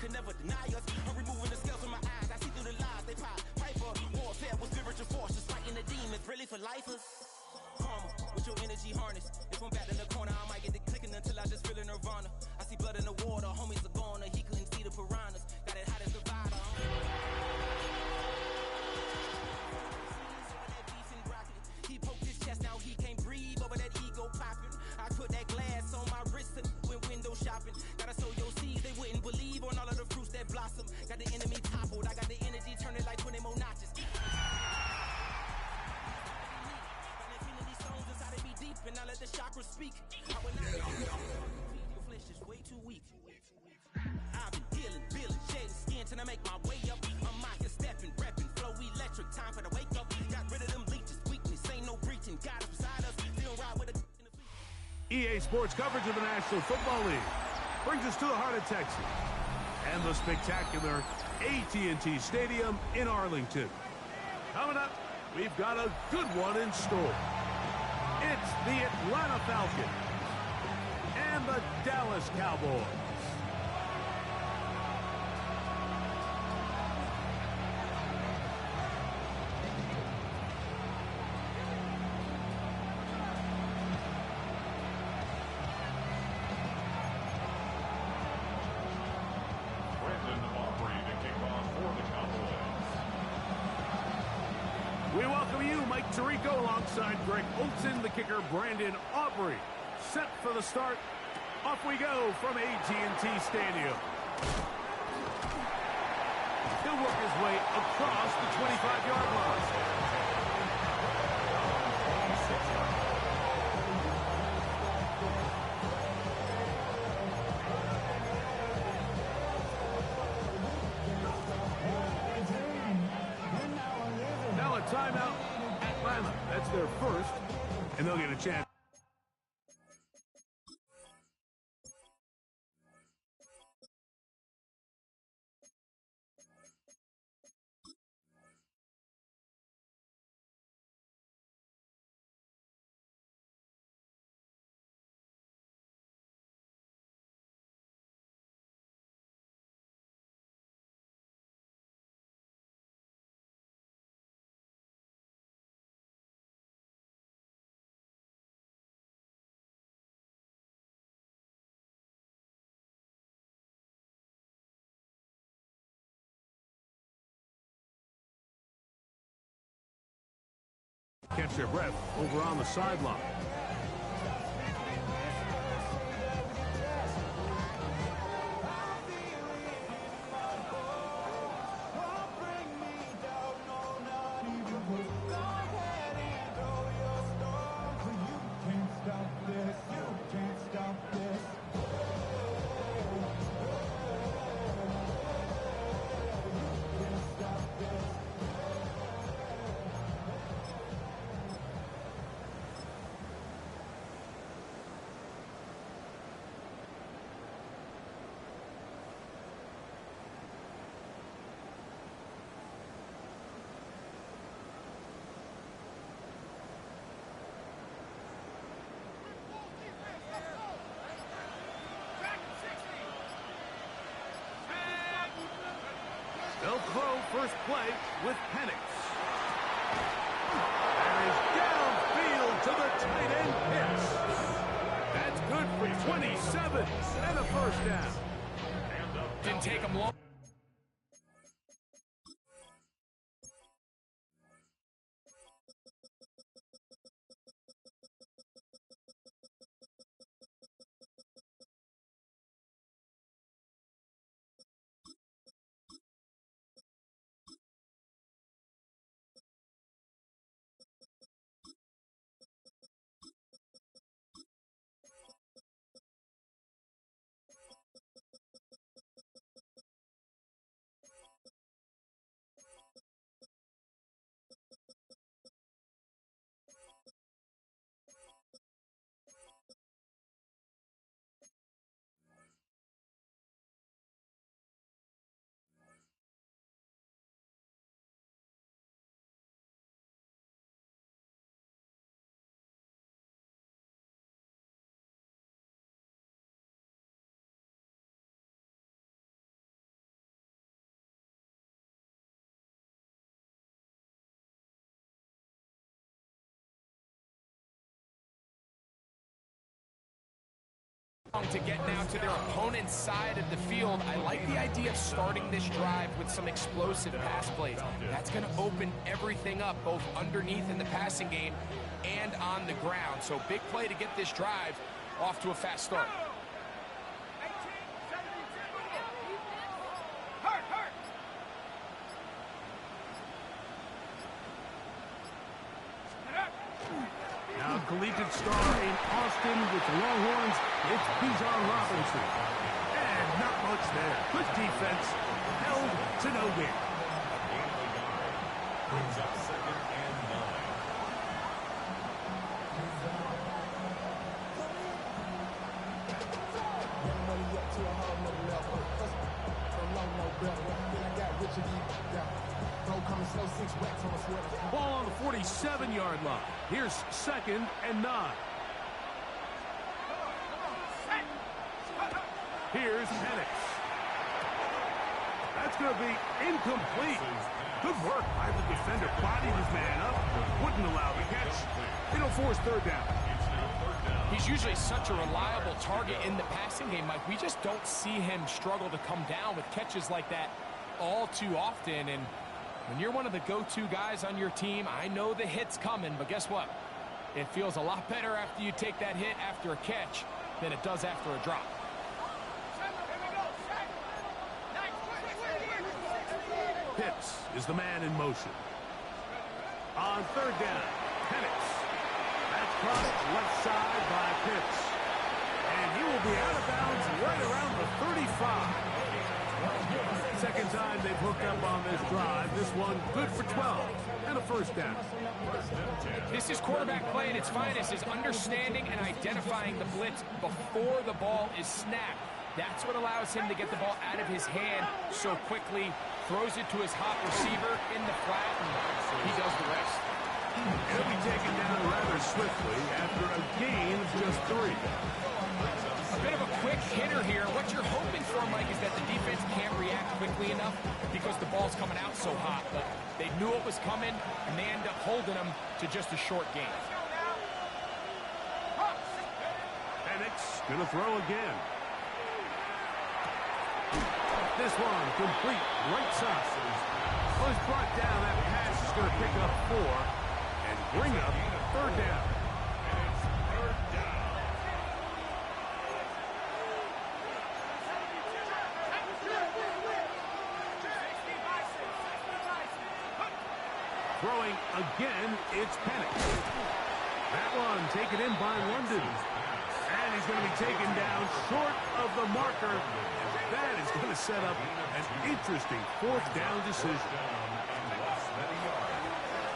could never deny us. I'm removing the scales from my eyes. I see through the lies they pop. Piper, warfare with spiritual forces, fighting the demons, really for lifers. Karma, with your energy harness. If I'm back in the corner, I might get it clicking until I just feel a nirvana. I see blood in the water, homies are gone. He couldn't see the piranhas. Got it hot as Nevada. He poked his chest, now he can't breathe over that ego popping. I put that glass on my wrist and went window shopping. Gotta sow your seeds, they wouldn't believe on all of the fruits that blossom. Got the enemy toppled, I got the energy turning like 20 more notches. And I let the chakras speak. I will not your flesh is way too weak. I've been healing, feeling, shedding skin till I make my way up. I'm out here stepping, repping, flow electric. Time for the wake up. Got rid of them leeches, weakness, ain't no breaching. God is beside us, still ride with a in the fleet. EA Sports coverage of the National Football League brings us to the heart of Texas and the spectacular AT&T Stadium in Arlington. Coming up, we've got a good one in store. It's the Atlanta Falcons and the Dallas Cowboys. We welcome you, Mike Tirico, alongside Greg Olson, the kicker, Brandon Aubrey. Set for the start. Off we go from AT&T Stadium. He'll work his way across the 25-yard line. Now a timeout, Atlanta. That's their first, and they'll get a chance. Catch their breath over on the sideline. They'll throw first play with Penix. And is downfield to the tight end Pitts. That's good for 27 and a first down. Didn't take him long. To get now to their opponent's side of the field. I like the idea of starting this drive with some explosive pass plays. That's going to open everything up, both underneath in the passing game and on the ground. So big play to get this drive off to a fast start. Now collegiate star in Austin with the Longhorns, it's Bijan Robinson. And not much there. Good defense, held to no gain. Brings up 2nd and 9. Ball on the 47-yard line. Here's 2nd and 9. Here's Penix. That's going to be incomplete. Good work by the defender. Bodied his man up. Wouldn't allow the catch. It'll force 3rd down. He's usually such a reliable target in the passing game, Mike. We just don't see him struggle to come down with catches like that all too often. And when you're one of the go-to guys on your team, I know the hit's coming, but guess what? It feels a lot better after you take that hit after a catch than it does after a drop. Pitts is the man in motion. On 3rd down, Penix. That's crossed left side by Pitts. And he will be out of bounds right around the 35. Second time they've hooked up on this drive. This one good for 12 and a 1st down. This is quarterback play at its finest, is understanding and identifying the blitz before the ball is snapped. That's what allows him to get the ball out of his hand so quickly, throws it to his hot receiver in the flat, and he does the rest. He'll be taken down rather swiftly after a gain of just 3. A bit of a quick hitter here. What you're hoping for, Mike, is that the defense can't react quickly enough because the ball's coming out so hot. But they knew it was coming, and they end up holding them to just a short gain. Penix gonna throw again. This one complete, right side. Was brought down. That pass is going to pick up 4 and bring up 3rd down. Throwing again, it's Penix. That one taken in by London. And he's going to be taken down short of the marker. That is going to set up an interesting 4th down decision.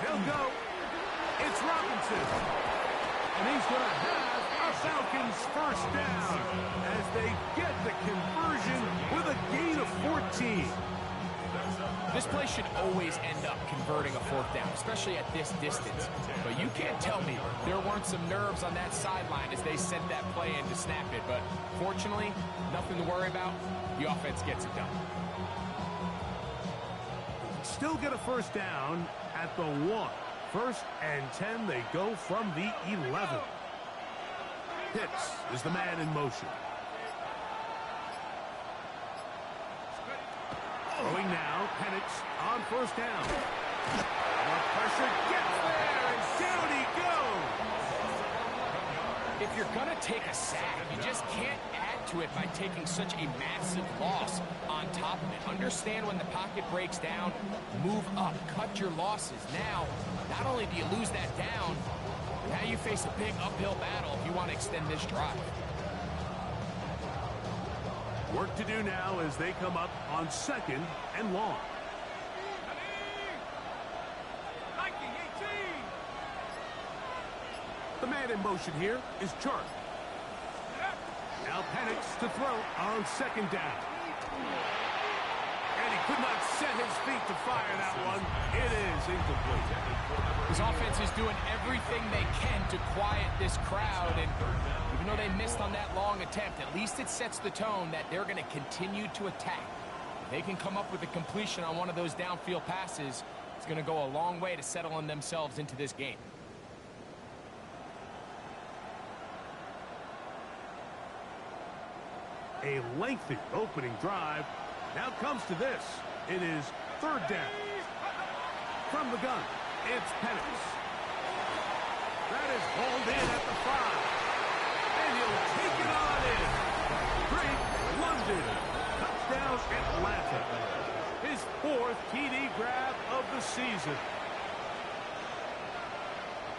He'll go. It's Robinson. And he's going to have a Falcons 1st down as they get the conversion with a gain of 14. This play should always end up converting a 4th down, especially at this distance. But you can't tell me there weren't some nerves on that sideline as they sent that play in to snap it. But fortunately, nothing to worry about. The offense gets it done. Still get a 1st down at the 1. 1st and 10, they go from the 11. Pitts is the man in motion. Throwing now, Penix on 1st down. Pressure gets there, and down he goes. If you're going to take a sack, you just can't add to it by taking such a massive loss on top of it. Understand when the pocket breaks down, move up, cut your losses. Now, not only do you lose that down, now you face a big uphill battle if you want to extend this drive. Work to do now as they come up on 2nd and long. The man in motion here is Chark. Now Penix to throw on 2nd down. And he could not set his feet to fire that one. It is incomplete. His offense is doing everything they can to quiet this crowd, and even though they missed on that long attempt, at least it sets the tone that they're going to continue to attack. If they can come up with a completion on one of those downfield passes, it's going to go a long way to settling themselves into this game. A lengthy opening drive. Now comes to this. It is third down. From the gun, it's Penix. That is hauled in at the 5. And he'll take it on in. Great London. Touchdown Atlanta. His 4th TD grab of the season.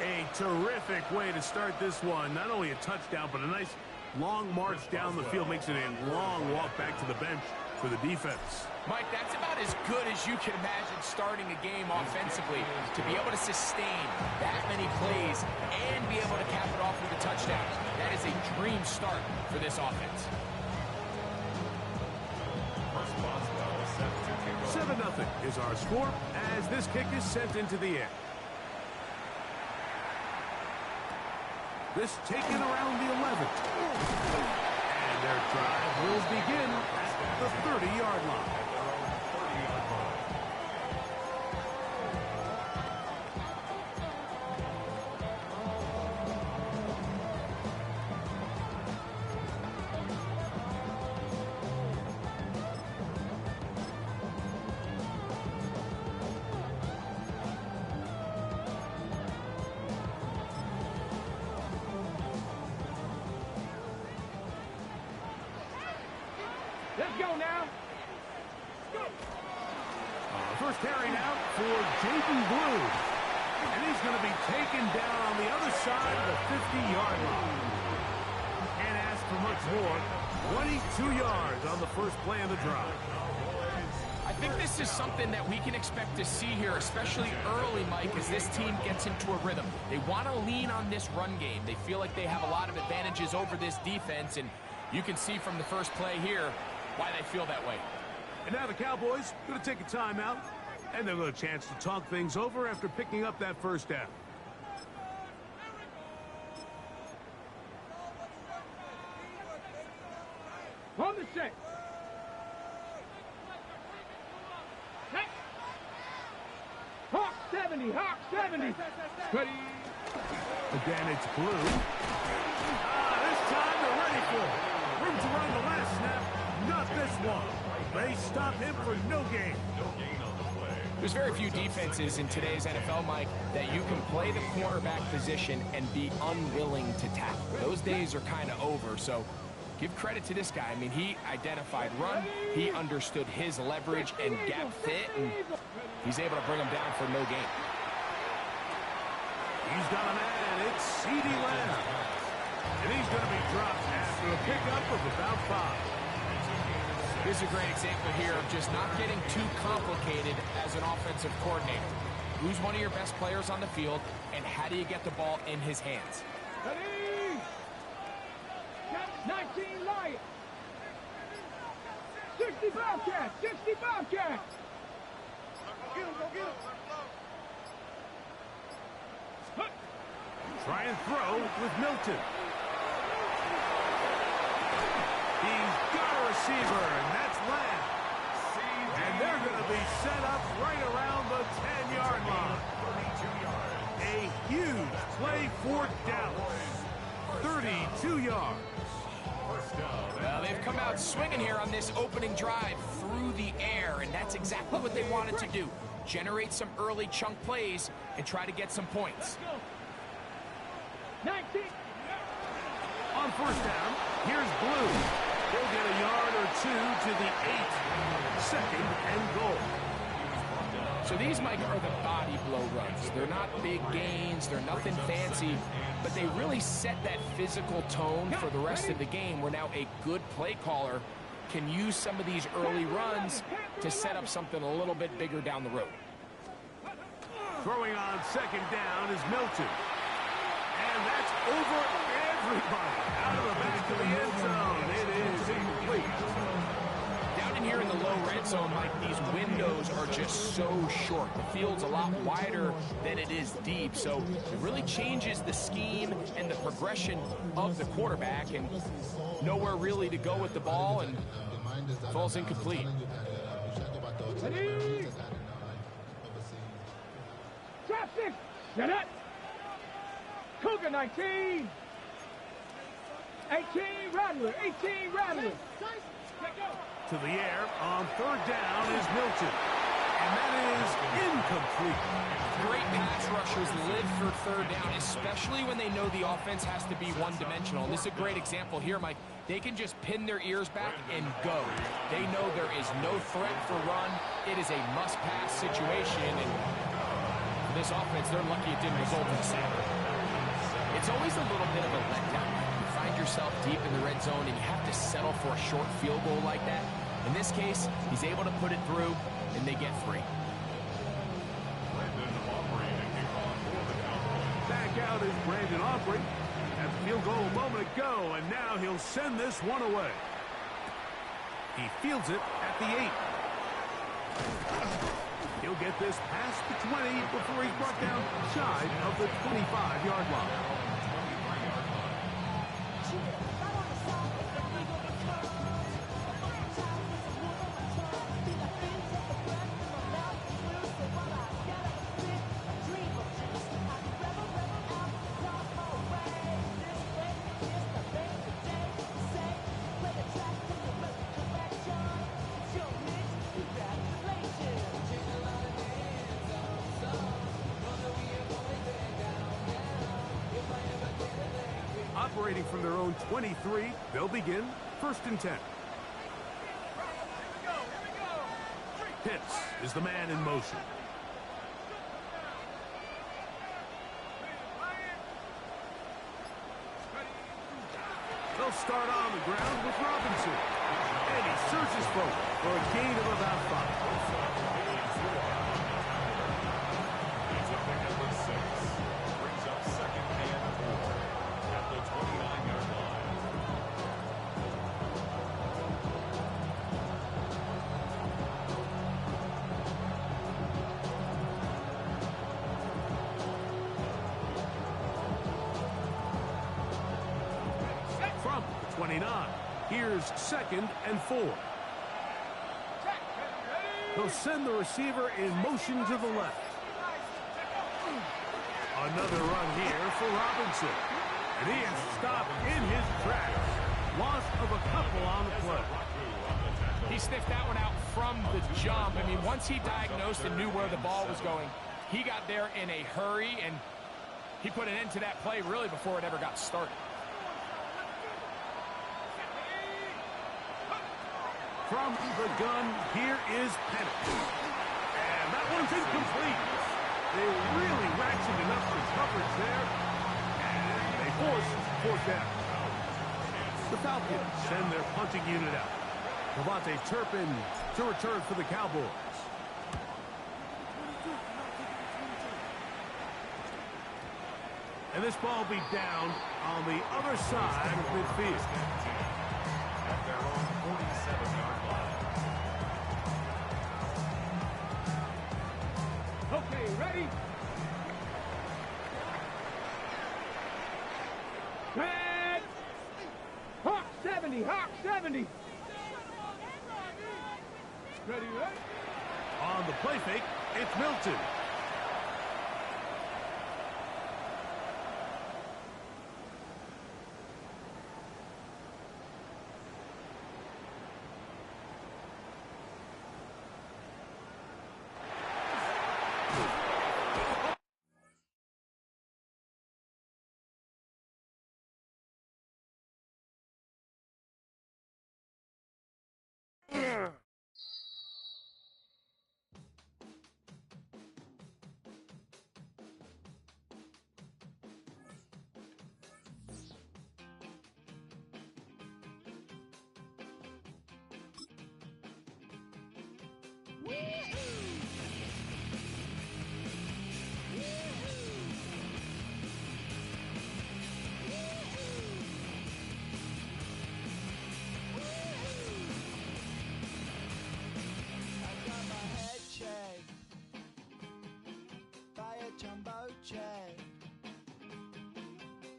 A terrific way to start this one. Not only a touchdown, but a nice long march down the field. Makes it a long walk back to the bench for the defense. Mike, that's about as good as you can imagine starting a game offensively. To be able to sustain that many plays and be able to cap it off with a touchdown. That is a dream start for this offense. 7-0 is our score as this kick is sent into the air. This taken around the 11. And their drive will begin at the 30-yard line. Let's go now. First carry now for Jaden Blue. And he's going to be taken down on the other side of the 50-yard line. Can't ask for much more. 22 yards on the first play of the drive. I think this is something that we can expect to see here, especially early, Mike, as this team gets into a rhythm. They want to lean on this run game. They feel like they have a lot of advantages over this defense, and you can see from the first play here why they feel that way. And now the Cowboys going to take a timeout, and they'll get a chance to talk things over after picking up that first down. On the set. Hawk 70, Hawk 70. Cuddy. Again, it's Blue. This time they're ready for it. Room to run the last snap. Not this one. They stop him for no gain. There's very few defenses in today's NFL, Mike, that you can play the cornerback position and be unwilling to tackle. Those days are kind of over, so give credit to this guy. I mean, he identified run, he understood his leverage and gap fit, and he's able to bring him down for no gain. He's got a man. It's C.D. Lamb. And he's going to be dropped after a pickup of about 5. This is a great example here of just not getting too complicated as an offensive coordinator. Who's one of your best players on the field, and how do you get the ball in his hands? Ready? 19 Lions. 60 Bobcats. 60 Bobcats. Go get him, go get him. Try and throw with Milton. He's got a receiver, and that's Lamb. And they're going to be set up right around the 10-yard line. A huge play for Dallas. 32 yards. Well, they've come out swinging here on this opening drive through the air, and that's exactly what they wanted to do. Generate some early chunk plays and try to get some points. 19. On first down, here's Blue. He'll get a yard or two to the 8. Second and goal. So these, Mike, are the body blow runs. They're not big gains. They're nothing fancy. But they really set that physical tone for the rest of the game where now a good play caller can use some of these early runs to set up something a little bit bigger down the road. Throwing on second down is Milton. And that's over everybody. Out of the back of the end zone. It is incomplete. Down in here in the low red zone, Mike, these windows are just so short. The field's a lot wider than it is deep, so it really changes the scheme and the progression of the quarterback, and nowhere really to go with the ball, and falls incomplete. Ready? Drop 6. Get it. Cougar 19. 18 Rattler, 18 Rattler. To the air on third down is Milton. And that is incomplete. Great pass rushers live for third down, especially when they know the offense has to be one-dimensional. This is a great example here, Mike. They can just pin their ears back and go. They know there is no threat for run. It is a must-pass situation, and for this offense, they're lucky it didn't result in a sack. It's always a little bit of a letdown. You find yourself deep in the red zone, and you have to settle for a short field goal like that. In this case, he's able to put it through, and they get 3. Back out is Brandon Aubrey. Had the field goal a moment ago, and now he'll send this one away. He fields it at the 8. He'll get this past the 20 before he's brought down shy of the 25-yard line. Operating from their own 23, they'll begin 1st and 10. Pitts is the man in motion. They'll start on the ground with Robinson. And he surges forward for a gain of about 5. From 29, here's 2nd and 4. He'll send the receiver in motion to the left. Another run here for Robinson. And he is stopped in his tracks. Loss of a couple on the play. He sniffed that one out from the jump. I mean, once he diagnosed and knew where the ball was going, he got there in a hurry, and he put an end to that play really before it ever got started. From the gun, here is Penix. And that one's incomplete. They really ratcheted up the coverage there. And they force 4th down. The Falcons send their punting unit out. Devontae Turpin to return for the Cowboys. And this ball will be down on the other side of midfield. At their own 47-yard line. Okay, ready? Red! Hawk 70, Hawk 70. Ready, ready? On the play fake, it's Milton.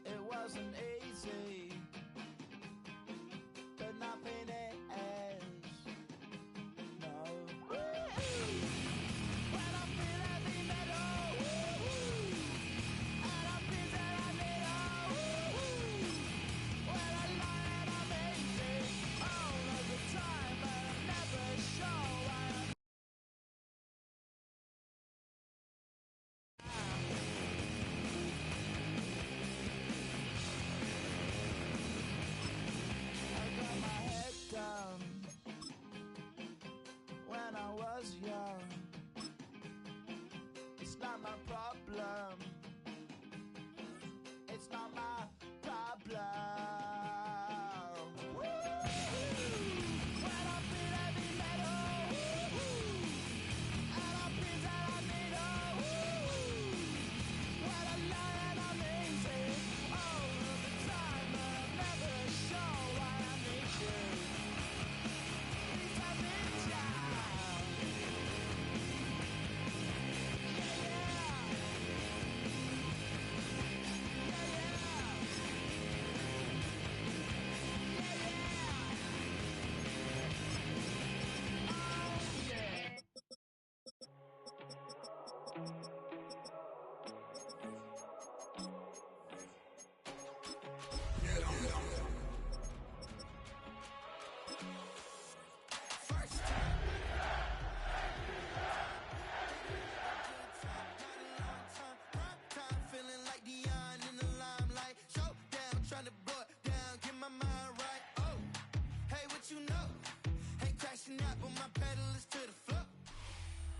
It wasn't easy, but nothing is. No. was young. It's not my problem. It's not my problem.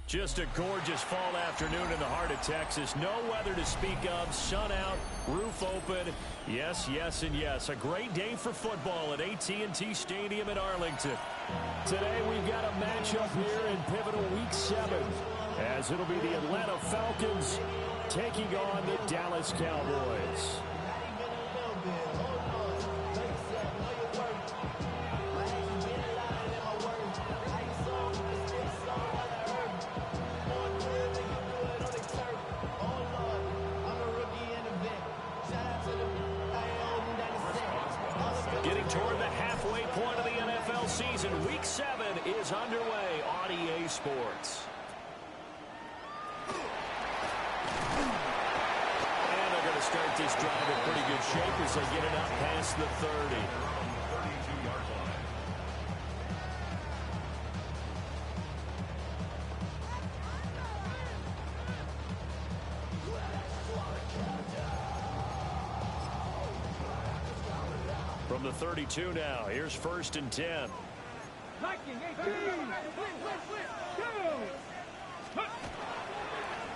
Just a gorgeous fall afternoon in the heart of Texas. No weather to speak of. Sun out, roof open. Yes, yes, and yes. A great day for football at AT&T Stadium in Arlington. Today we've got a matchup here in pivotal Week 7, as it'll be the Atlanta Falcons taking on the Dallas Cowboys. Getting toward the halfway point of the NFL season, Week 7 is underway on EA Sports. And they're going to start this drive in pretty good shape as they get it up past the 30. From the 32 now, here's 1st and 10.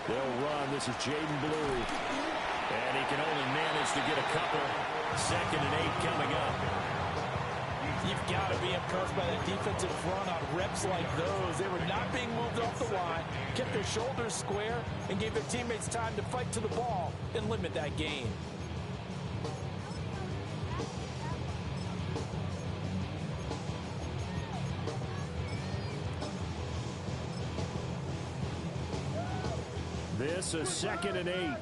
They'll run. This is Jaden Blue. And he can only manage to get a couple. 2nd and 8 coming up. You've got to be impressed by that defensive front on reps like those. They were not being moved off the line, kept their shoulders square, and gave their teammates time to fight to the ball and limit that gain. This is 2nd and 8.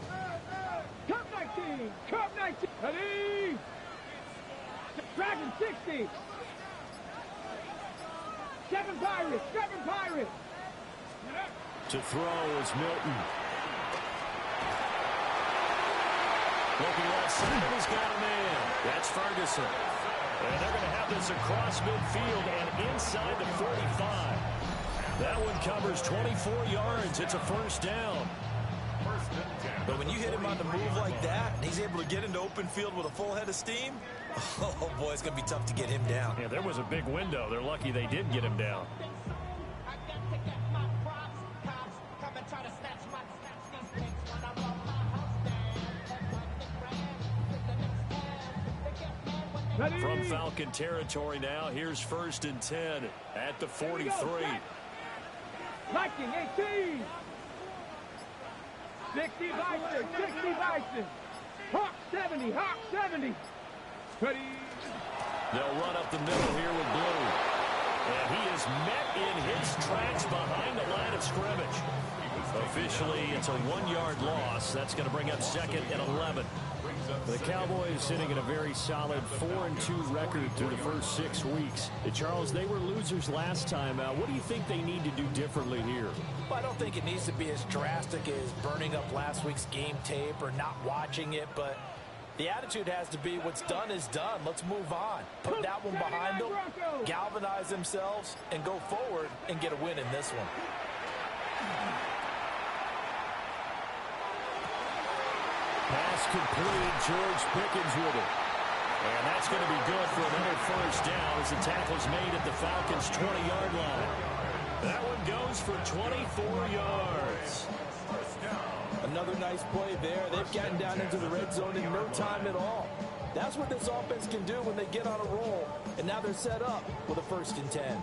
Cup 19! Cup 19! Ready! Dragon 60! 7 Pirates! 7 Pirates! To throw is Milton. Looking left side, he's got a man. That's Ferguson. And they're going to have this across midfield and inside the 45. That one covers 24 yards. It's a 1st down. But when you hit him on the move like that, and he's able to get into open field with a full head of steam, oh boy, it's going to be tough to get him down. Yeah, there was a big window. They're lucky they did get him down. From Falcon territory now, here's 1st and 10 at the 43. Viking 18! 60 Bison! 60 Bison! Hawk 70! Hawk 70! Ready! They'll run up the middle here with Blue. And he is met in his tracks behind the line of scrimmage. Officially, it's a 1-yard loss. That's going to bring up 2nd and 11. The Cowboys sitting at a very solid 4-2 record through the first 6 weeks. Charles, they were losers last time out. What do you think they need to do differently here? Well, I don't think it needs to be as drastic as burning up last week's game tape or not watching it, but the attitude has to be what's done is done. Let's move on. Put that one behind them, galvanize themselves, and go forward and get a win in this one. Pass complete. George Pickens with it. And that's going to be good for another 1st down as the tackle's made at the Falcons' 20-yard line. That one goes for 24 yards. Another nice play there. They've gotten down into the red zone in no time at all. That's what this offense can do when they get on a roll. And now they're set up with a 1st and 10.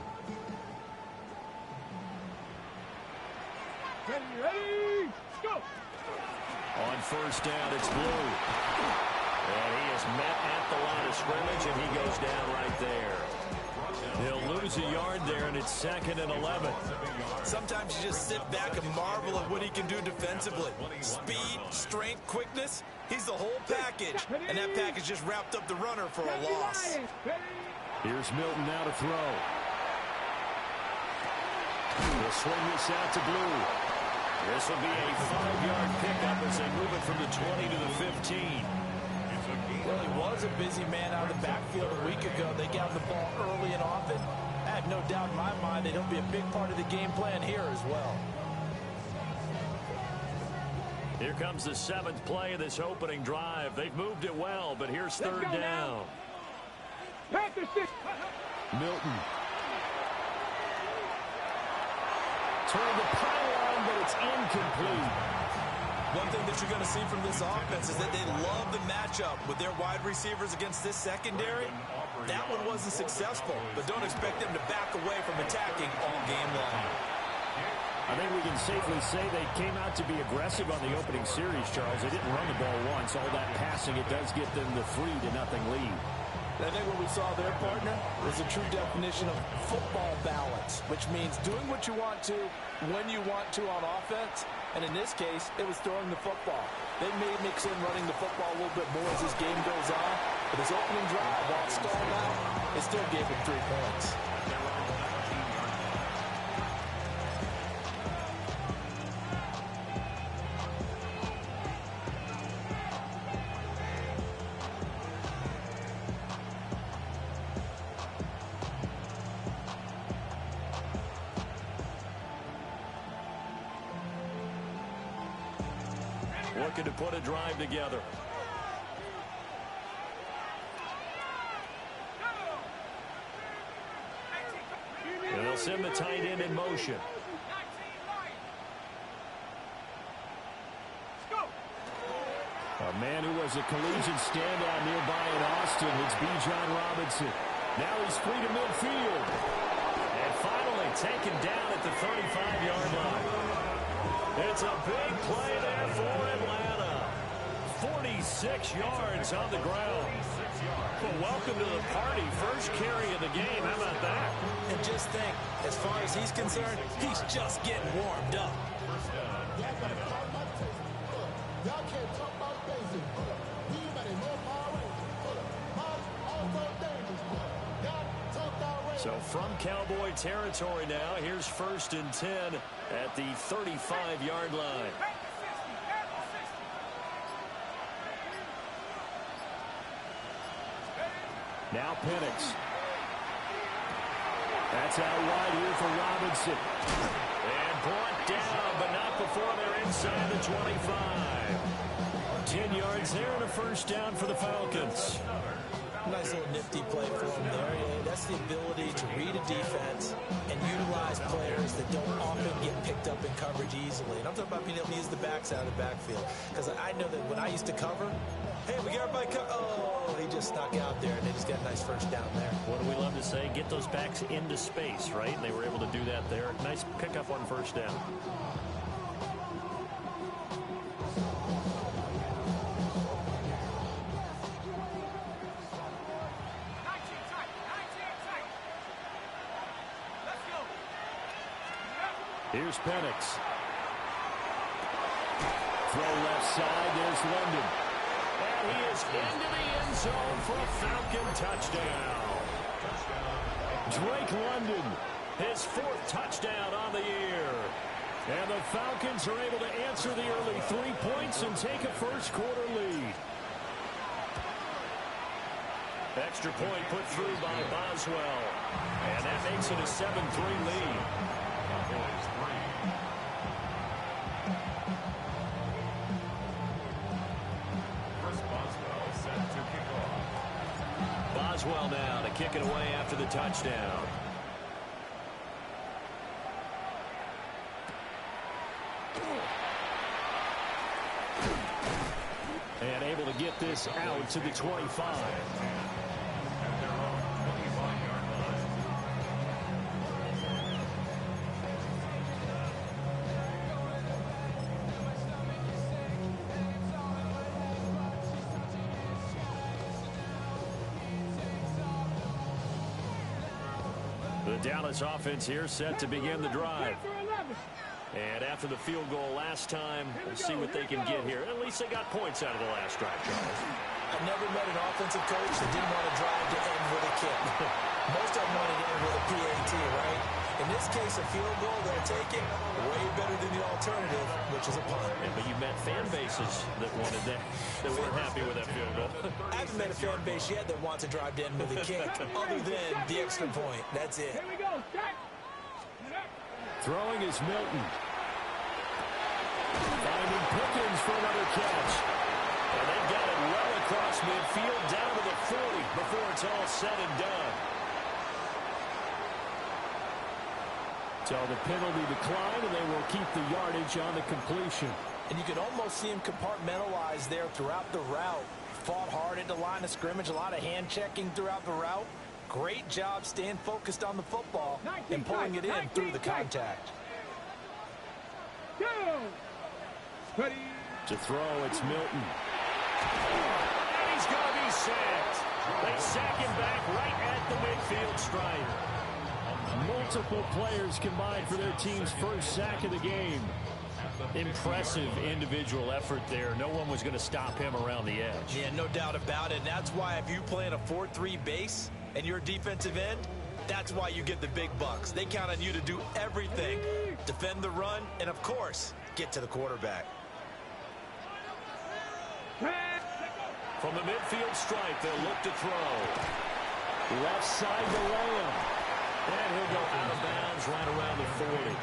Ready, go! On 1st down, it's Blue. And he is met at the line of scrimmage, and he goes down right there. He'll lose a yard there, and it's 2nd and 11. Sometimes you just sit back and marvel at what he can do defensively. Speed, strength, quickness. He's the whole package. And that package just wrapped up the runner for a loss. Here's Milton now to throw. He'll swing this out to Blue. This will be a 5-yard pickup as they move it from the 20 to the 15. Well, he was a busy man out of the backfield a week ago. They got the ball early and often. I have no doubt in my mind that he'll be a big part of the game plan here as well. Here comes the 7th play of this opening drive. They've moved it well, but here's 3rd down. Milton. Toward the pylon, but it's incomplete. One thing that you're going to see from this offense is that they love the matchup with their wide receivers against this secondary. That one wasn't successful, but don't expect them to back away from attacking all game long. I think we can safely say they came out to be aggressive on the opening series, Charles. They didn't run the ball once. All that passing, it does get them the 3-0 lead. And I think what we saw there, partner, was a true definition of football balance, which means doing what you want to, when you want to on offense. And in this case, it was throwing the football. They may mix in running the football a little bit more as this game goes on. But this opening drive, while it stalled out, it still gave them 3 points. Looking to put a drive together. And they'll send the tight end in motion. A man who was a collegiate standout nearby in Austin. It's Bijan Robinson. Now he's free to midfield. And finally taken down at the 35-yard line. It's a big play there for Atlanta. 46 yards on the ground. Well, welcome to the party. First carry of the game. How about that? And just think, as far as he's concerned, he's just getting warmed up. Y'all can't talk about basic. We better know power. So from Cowboy territory now, here's 1st and 10 at the 35-yard line. Now Penix. That's out wide here for Robinson. And brought down, but not before they're inside the 25. 10 yards there and a 1st down for the Falcons. Nice little nifty play for him there. Yeah, that's the ability to read a defense and utilize players that don't often get picked up in coverage easily. And I'm talking about being able to use the backs out of the backfield. Because I know that when I used to cover, hey, we got everybody oh, he just snuck out there, and they just got a nice 1st down there. What do we love to say? Get those backs into space, right? And they were able to do that there. Nice pickup on 1st down. Here's Penix. Throw left side. There's London. And he is into the end zone for a Falcon touchdown. Drake London, his 4th touchdown on the year. And the Falcons are able to answer the early 3 points and take a first-quarter lead. Extra point put through by Boswell. And that makes it a 7-3 lead. Boswell now to kick it away after the touchdown. get this out to the 25. The Dallas offense here set to begin the drive. And after the field goal last time, we'll see what they can get here. At least they got points out of the last drive, Charles. I never met an offensive coach that didn't want to drive to end with a kick. Most of them wanted to end with a PAT, right? In this case, a field goal, they'll take it way better than the alternative, which is a punt. Yeah, but you met fan bases that wanted that weren't happy with that field goal. I haven't met a fan base yet that wants to drive to end with a kick, other than the extra point. That's it. Here we go. Start. Throwing is Milton. Finding Pickens for another catch. And they've got it well across midfield, down to the 40 before it's all said and done. So the penalty decline, and they will keep the yardage on the completion. And you can almost see him compartmentalize there throughout the route. Fought hard at the line of scrimmage, a lot of hand checking throughout the route. Great job staying focused on the football and pulling it in through the contact. To throw, it's Milton. And he's going to be sacked. They sack him back right at the midfield stripe. Multiple players combined for their team's first sack of the game. Impressive individual effort there. No one was going to stop him around the edge. Yeah, no doubt about it. And that's why if you play in a 4-3 base and you're a defensive end, that's why you get the big bucks. They count on you to do everything. Defend the run and, of course, get to the quarterback. From the midfield stripe, they'll look to throw. Left side to Lamb. And he'll go out of bounds right around the 40.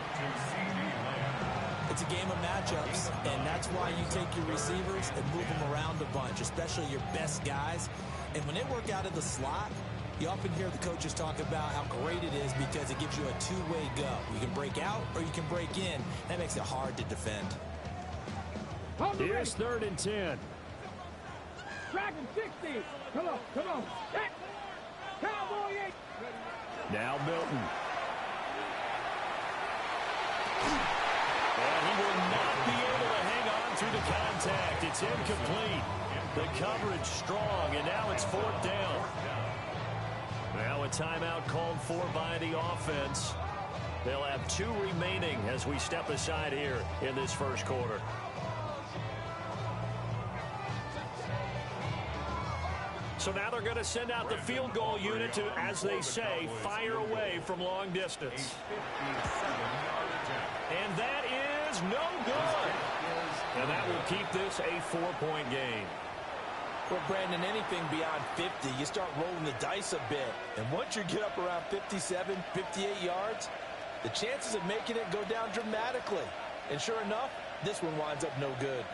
It's a game of matchups, and that's why you take your receivers and move them around a bunch, especially your best guys. And when they work out of the slot, you often hear the coaches talk about how great it is because it gives you a two-way go. You can break out or you can break in. That makes it hard to defend. Here's 3rd and 10. Dragon 60. Come on, come on. Cowboy 8. Now Milton. And he will not be able to hang on through the contact. It's incomplete. The coverage strong, and now it's 4th down. Now a timeout called for by the offense. They'll have 2 remaining as we step aside here in this first quarter. So now they're going to send out the field goal unit to, as they say, fire away from long distance. And that is no good. And that will keep this a 4-point game. Well, Brandon, anything beyond 50, you start rolling the dice a bit. And once you get up around 57, 58 yards, the chances of making it go down dramatically. And sure enough, this one winds up no good.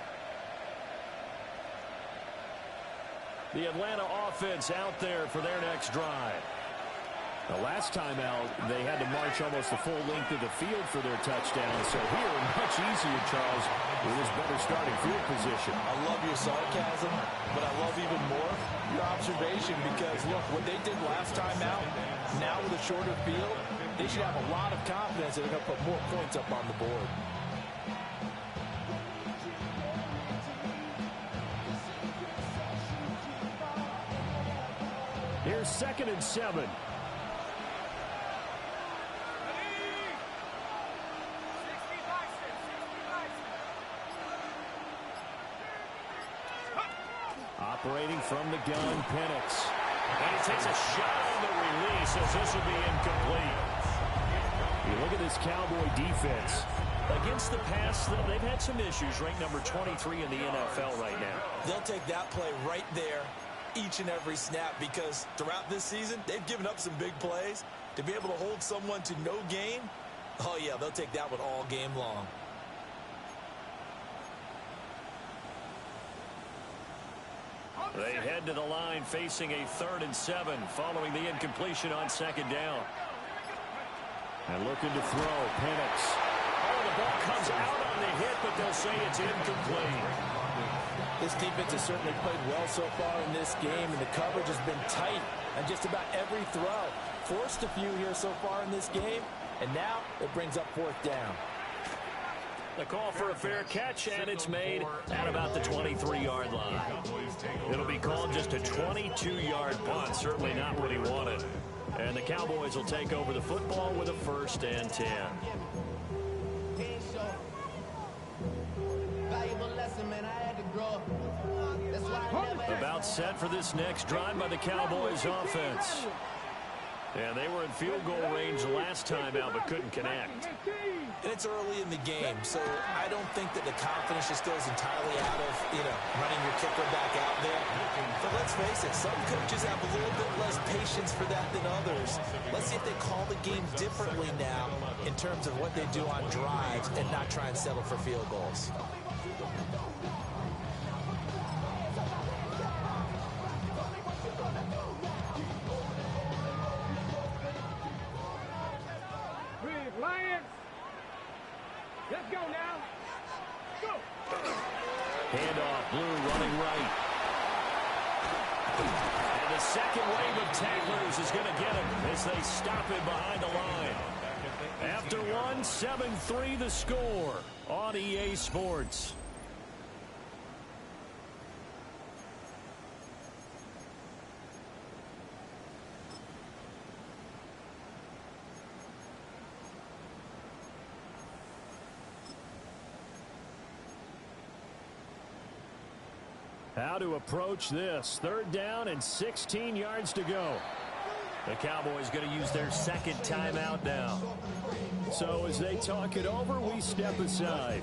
The Atlanta offense out there for their next drive. The last time out, they had to march almost the full length of the field for their touchdown. So here, much easier, Charles, with his better starting field position. I love your sarcasm, but I love even more your observation because, look, what they did last time out, now with a shorter field, they should have a lot of confidence that they're going to put more points up on the board. Here's 2nd and 7. Operating from the gun, Penix. And he takes a shot on the release as this will be incomplete. You look at this Cowboy defense. Against the pass, they've had some issues. Ranked number 23 in the NFL right now. They'll take that play right there each and every snap because throughout this season, they've given up some big plays. To be able to hold someone to no gain, oh yeah, they'll take that one all game long. They head to the line facing a 3rd and 7 following the incompletion on 2nd down. And looking to throw, Penix. Oh, the the ball comes out on the hit, but they'll say it's incomplete. This defense has certainly played well so far in this game, and the coverage has been tight on just about every throw. Forced a few here so far in this game, and now it brings up 4th down. The call for a fair catch, and it's made at about the 23-yard line. It'll be called just a 22-yard punt, certainly not what he wanted. And the Cowboys will take over the football with a 1st and 10. About set for this next drive by the Cowboys offense. And they were in field goal range last time out, but couldn't connect. And it's early in the game, so I don't think that the confidence just goes entirely out of, running your kicker back out there. But let's face it, some coaches have a little bit less patience for that than others. Let's see if they call the game differently now in terms of what they do on drives and not try and settle for field goals. Lions. Let's go now. Go. Handoff, Blue running right. And the second wave of tacklers is going to get him as they stop him behind the line. After one, 7-3 the score on EA Sports. How to approach this. 3rd down and 16 yards to go. The Cowboys going to use their 2nd timeout now. So as they talk it over, we step aside.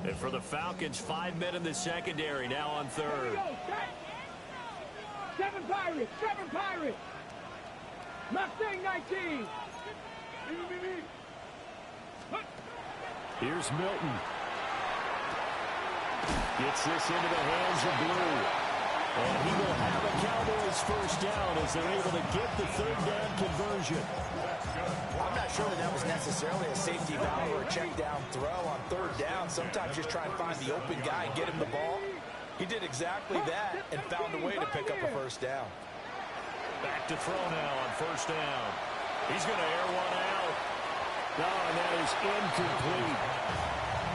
And for the Falcons, 5 men in the secondary, now on 3rd. 7 Pirates, 7 Pirates. Mustang 19. Here's Milton. Gets this into the hands of Blue. And he will have a Cowboys 1st down as they're able to get the 3rd down conversion. I'm not sure that was necessarily a safety valve or a check down throw on 3rd down. Sometimes just try and find the open guy and get him the ball. He did exactly that and found a way to pick up a 1st down. Back to throw now on 1st down. He's going to air one out. Oh, and that is incomplete.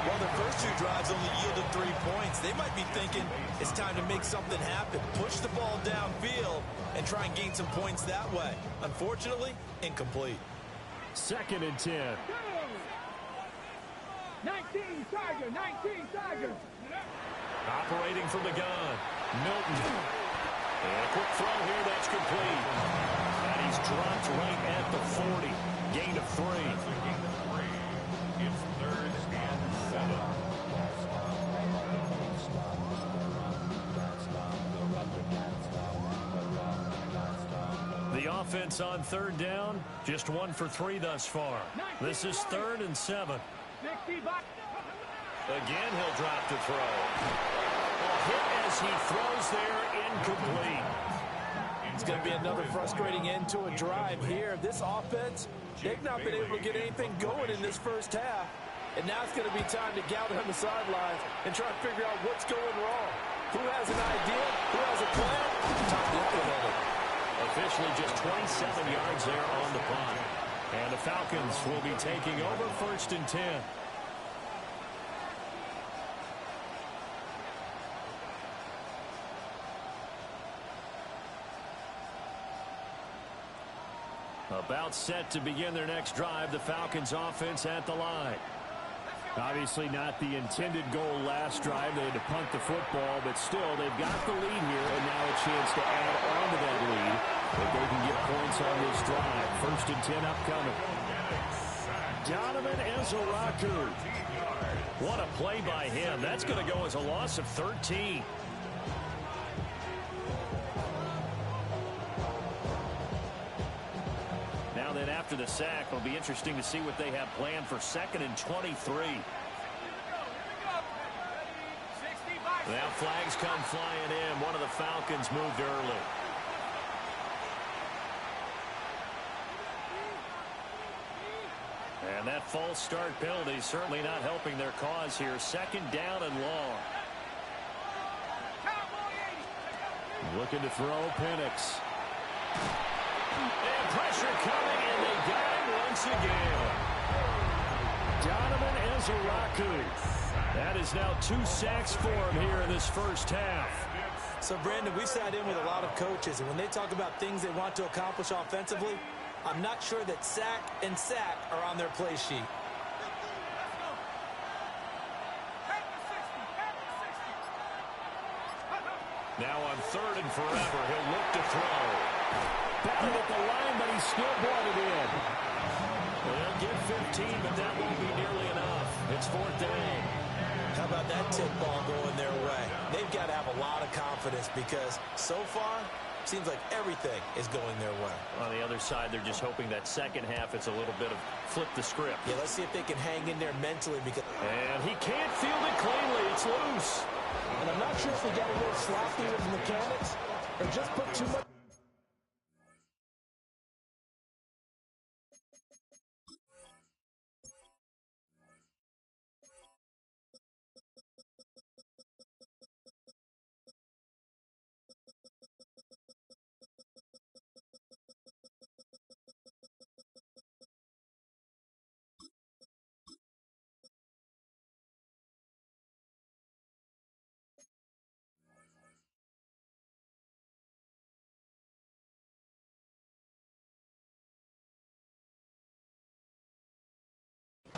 Well, their first 2 drives only yielded 3 points. They might be thinking it's time to make something happen. Push the ball downfield and try and gain some points that way. Unfortunately, incomplete. 2nd and 10. 19 Tiger, 19 Tiger. Operating from the gun. Milton. And a quick throw here, that's complete. And he's dropped right at the 40. Gain of 3. It's 3rd and 7. The offense on 3rd down, just 1 for 3 thus far. This is 3rd and 7. Again, he'll drop to throw. A hit as he throws there, incomplete. It's going to be another frustrating end to a drive here. This offense, they've not been able to get anything going in this 1st half. And now it's going to be time to gather on the sidelines and try to figure out what's going wrong. Who has an idea? Who has a plan? Time to implement it. Officially just 27 yards there on the punt. And the Falcons will be taking over 1st and 10. About set to begin their next drive, the Falcons offense at the line. Obviously not the intended goal last drive. They had to punt the football, but still they've got the lead here, and now a chance to add on to that lead if they can get points on this drive. 1st and 10 upcoming. Donovan Ezaraku. What a play by him. That's going to go as a loss of 13. Now then, after the sack. It'll be interesting to see what they have planned for 2nd and 23. Now flags come flying in. One of the Falcons moved early. And that false start penalty certainly not helping their cause here. 2nd down and long. Looking to throw, Penix. And pressure coming, and they got him once again. Donovan Ezeraku. That is now 2 sacks for him here in this first half. So, Brandon, we sat in with a lot of coaches, and when they talk about things they want to accomplish offensively, I'm not sure that sack and sack are on their play sheet. Now on 3rd and forever, he'll look to throw. Batted at the line, but he still brought it in. They'll get 15, but that won't be nearly enough. It's 4th down. How about that tip ball going their way? They've got to have a lot of confidence because so far, it seems like everything is going their way. On the other side, they're just hoping that second half it's a little bit of flip the script. Yeah, let's see if they can hang in there mentally. And he can't field it cleanly. It's loose. And I'm not sure if he got a little sloppy with the mechanics or just put too much.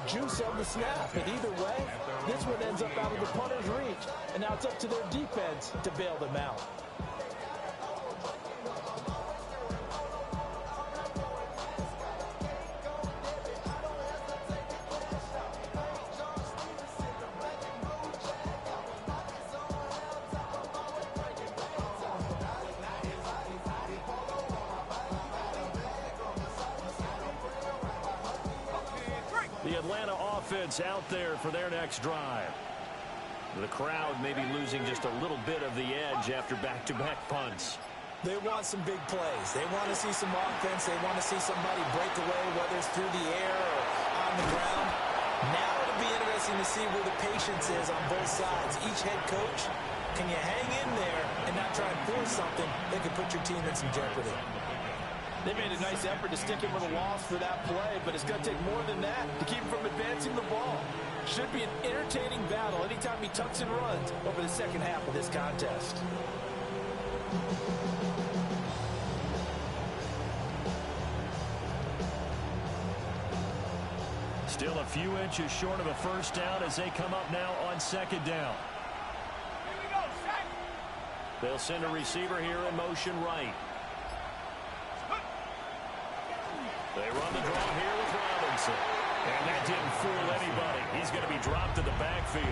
Juice on the snap, but either way, this one ends up out of the punter's reach, and now it's up to their defense to bail them out. The Atlanta offense out there for their next drive. The crowd may be losing just a little bit of the edge after back-to-back punts. They want some big plays. They want to see some offense. They want to see somebody break away, whether it's through the air or on the ground. Now it'll be interesting to see where the patience is on both sides. Each head coach, can you hang in there and not try and force something that could put your team in some jeopardy? They made a nice effort to stick him with a loss for that play, but it's going to take more than that to keep him from advancing the ball. Should be an entertaining battle anytime he tucks and runs over the second half of this contest. Still a few inches short of a first down as they come up now on 2nd down. They'll send a receiver here in motion right. They run the draw here with Robinson. And that didn't fool anybody. He's going to be dropped to the backfield.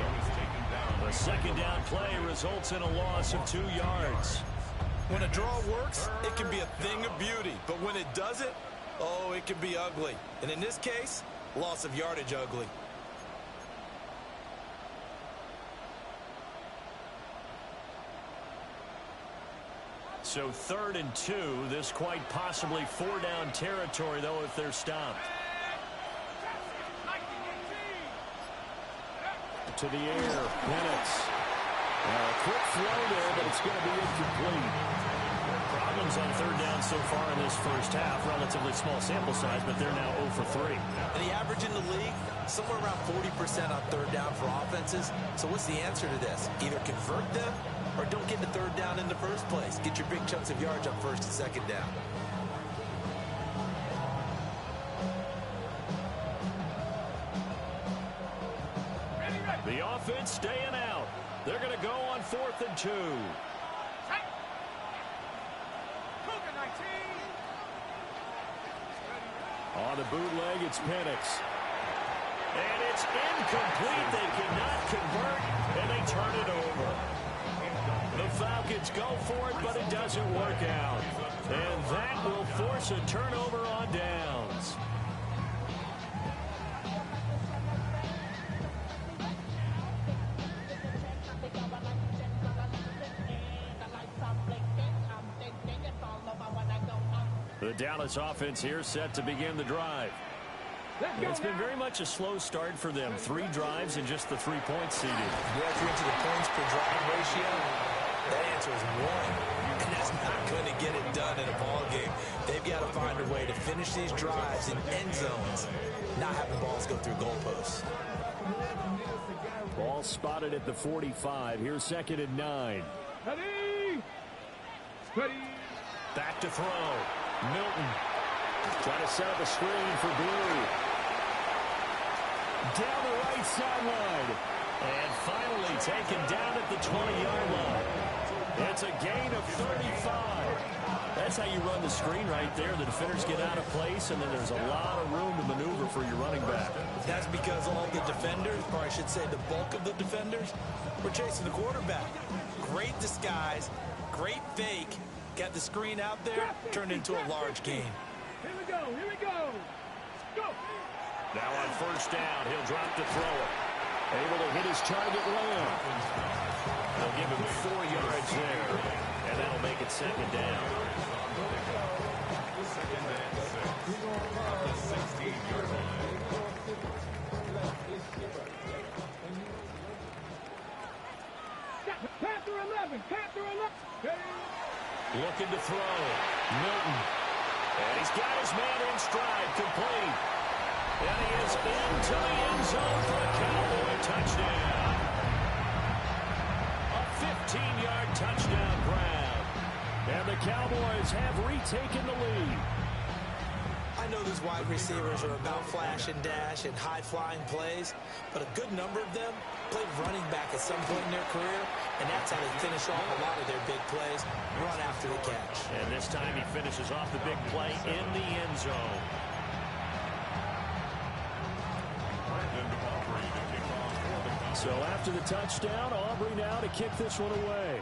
The 2nd down play results in a loss of 2 yards. When a draw works, it can be a thing of beauty. But when it doesn't, oh, it can be ugly. And in this case, loss of yardage ugly. So 3rd and 2. This quite possibly 4-down territory, though, if they're stopped. To the air, Penix. A quick throw there, but it's going to be incomplete. Problems on 3rd down so far in this first half. Relatively small sample size, but they're now 0 for 3. And the average in the league, somewhere around 40% on 3rd down for offenses. So what's the answer to this? Either convert them or don't get the 3rd down in the first place. Get your big chunks of yards on 1st and 2nd down. The offense staying out. They're going to go on 4th and 2. On the bootleg, it's Penix. And it's incomplete. They cannot convert, and they turn it over. The Falcons go for it, but it doesn't work out. And that will force a turnover on downs. The Dallas offense here set to begin the drive. It's been very much a slow start for them. 3 drives and just the 3 points seeded. You have to into the points per drive ratio. That answer is 1. And that's not going to get it done in a ball game. They've got to find a way to finish these drives in end zones, not having balls go through goalposts. Ball spotted at the 45. Here's 2nd and 9. Ready. Back to throw. Milton trying to set up a screen for Blue. Down the right sideline. And finally taken down at the 20-yard line. It's a gain of 35. That's how you run the screen right there. The defenders get out of place, and then there's a lot of room to maneuver for your running back. That's because all the defenders, or I should say the bulk of the defenders, were chasing the quarterback. Great disguise, great fake. Got the screen out there, turned into a large gain. Here we go, here we go. Go. Now on 1st down, he'll drop to throw it. Able to hit his target Lamb. They'll give him 4 yards there, and that'll make it 2nd down. Panther 11, Panther 11. Looking to throw. Milton. And he's got his man in stride, complete. And he is into the end zone for a Cowboy touchdown. A 15-yard touchdown grab. And the Cowboys have retaken the lead. I know these wide receivers are about flash and dash and high-flying plays, but a good number of them played running back at some point in their career, and that's how they finish off a lot of their big plays, run after the catch. And this time he finishes off the big play in the end zone. So after the touchdown, Aubrey now to kick this one away.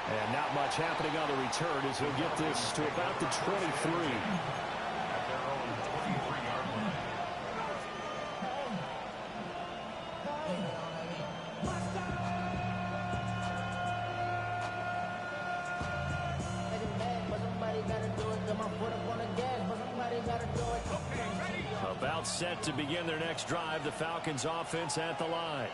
And not much happening on the return as he'll get this to about the 23. About set to begin their next drive. The Falcons offense at the line.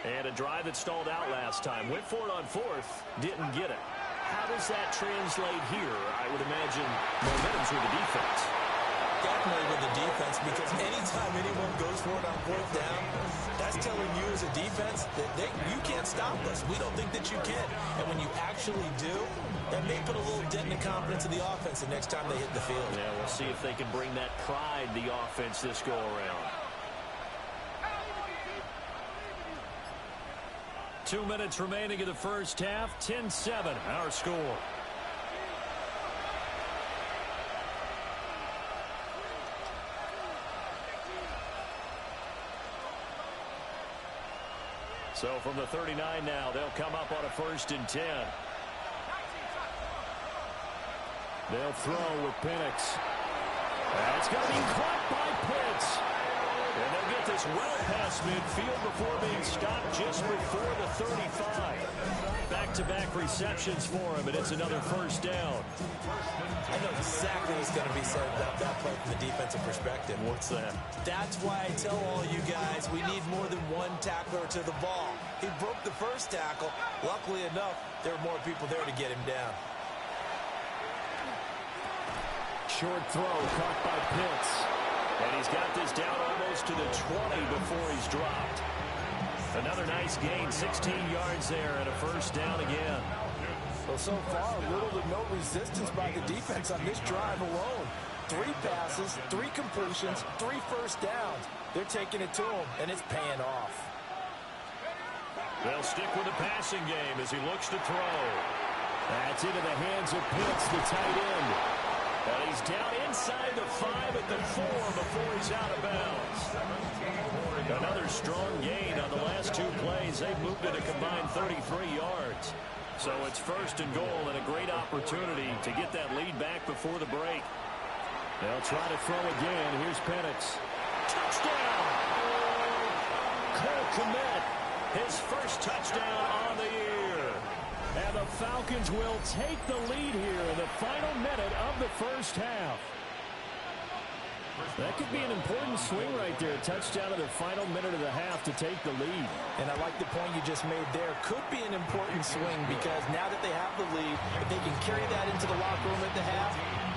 And a drive that stalled out last time. Went for it on 4th. Didn't get it. How does that translate here? I would imagine momentum's with the defense. Definitely with the defense, because anytime anyone goes for it on 4th down, that's telling you as a defense that you can't stop us. We don't think that you can. And when you actually do, that may put a little dent in the confidence of the offense the next time they hit the field. Yeah, we'll see if they can bring that pride, the offense, this go around. 2 minutes remaining in the first half. 10-7, our score. So from the 39 now, they'll come up on a 1st and 10. They'll throw with Penix. That's going to be caught by Pitts. And they'll get this well past midfield before being stopped just before the 35. Back-to-back receptions for him, and it's another 1st down. I know exactly what's going to be said about that play from the defensive perspective. What's that? That's why I tell all you guys we need more than one tackler to the ball. He broke the 1st tackle. Luckily enough, there were more people there to get him down. Short throw caught by Pitts. And he's got this down almost to the 20 before he's dropped. Another nice gain, 16 yards there, and a 1st down again. Well, so far, little to no resistance by the defense on this drive alone. 3 passes, 3 completions, 3 1st downs. They're taking it to him, and it's paying off. They'll stick with the passing game as he looks to throw. That's into the hands of Pitts, the tight end. And he's down inside the 5 at the 4 before he's out of bounds. Another strong gain on the last 2 plays. They've moved it a combined 33 yards. So it's 1st and goal and a great opportunity to get that lead back before the break. They'll try to throw again. Here's Penix. Touchdown! Cole Kmet his first touchdown on the year. And the Falcons will take the lead here in the final minute of the first half. That could be an important swing right there. A touchdown in the final minute of the half to take the lead. And I like the point you just made there. Could be an important swing because now that they have the lead, if they can carry that into the locker room at the half,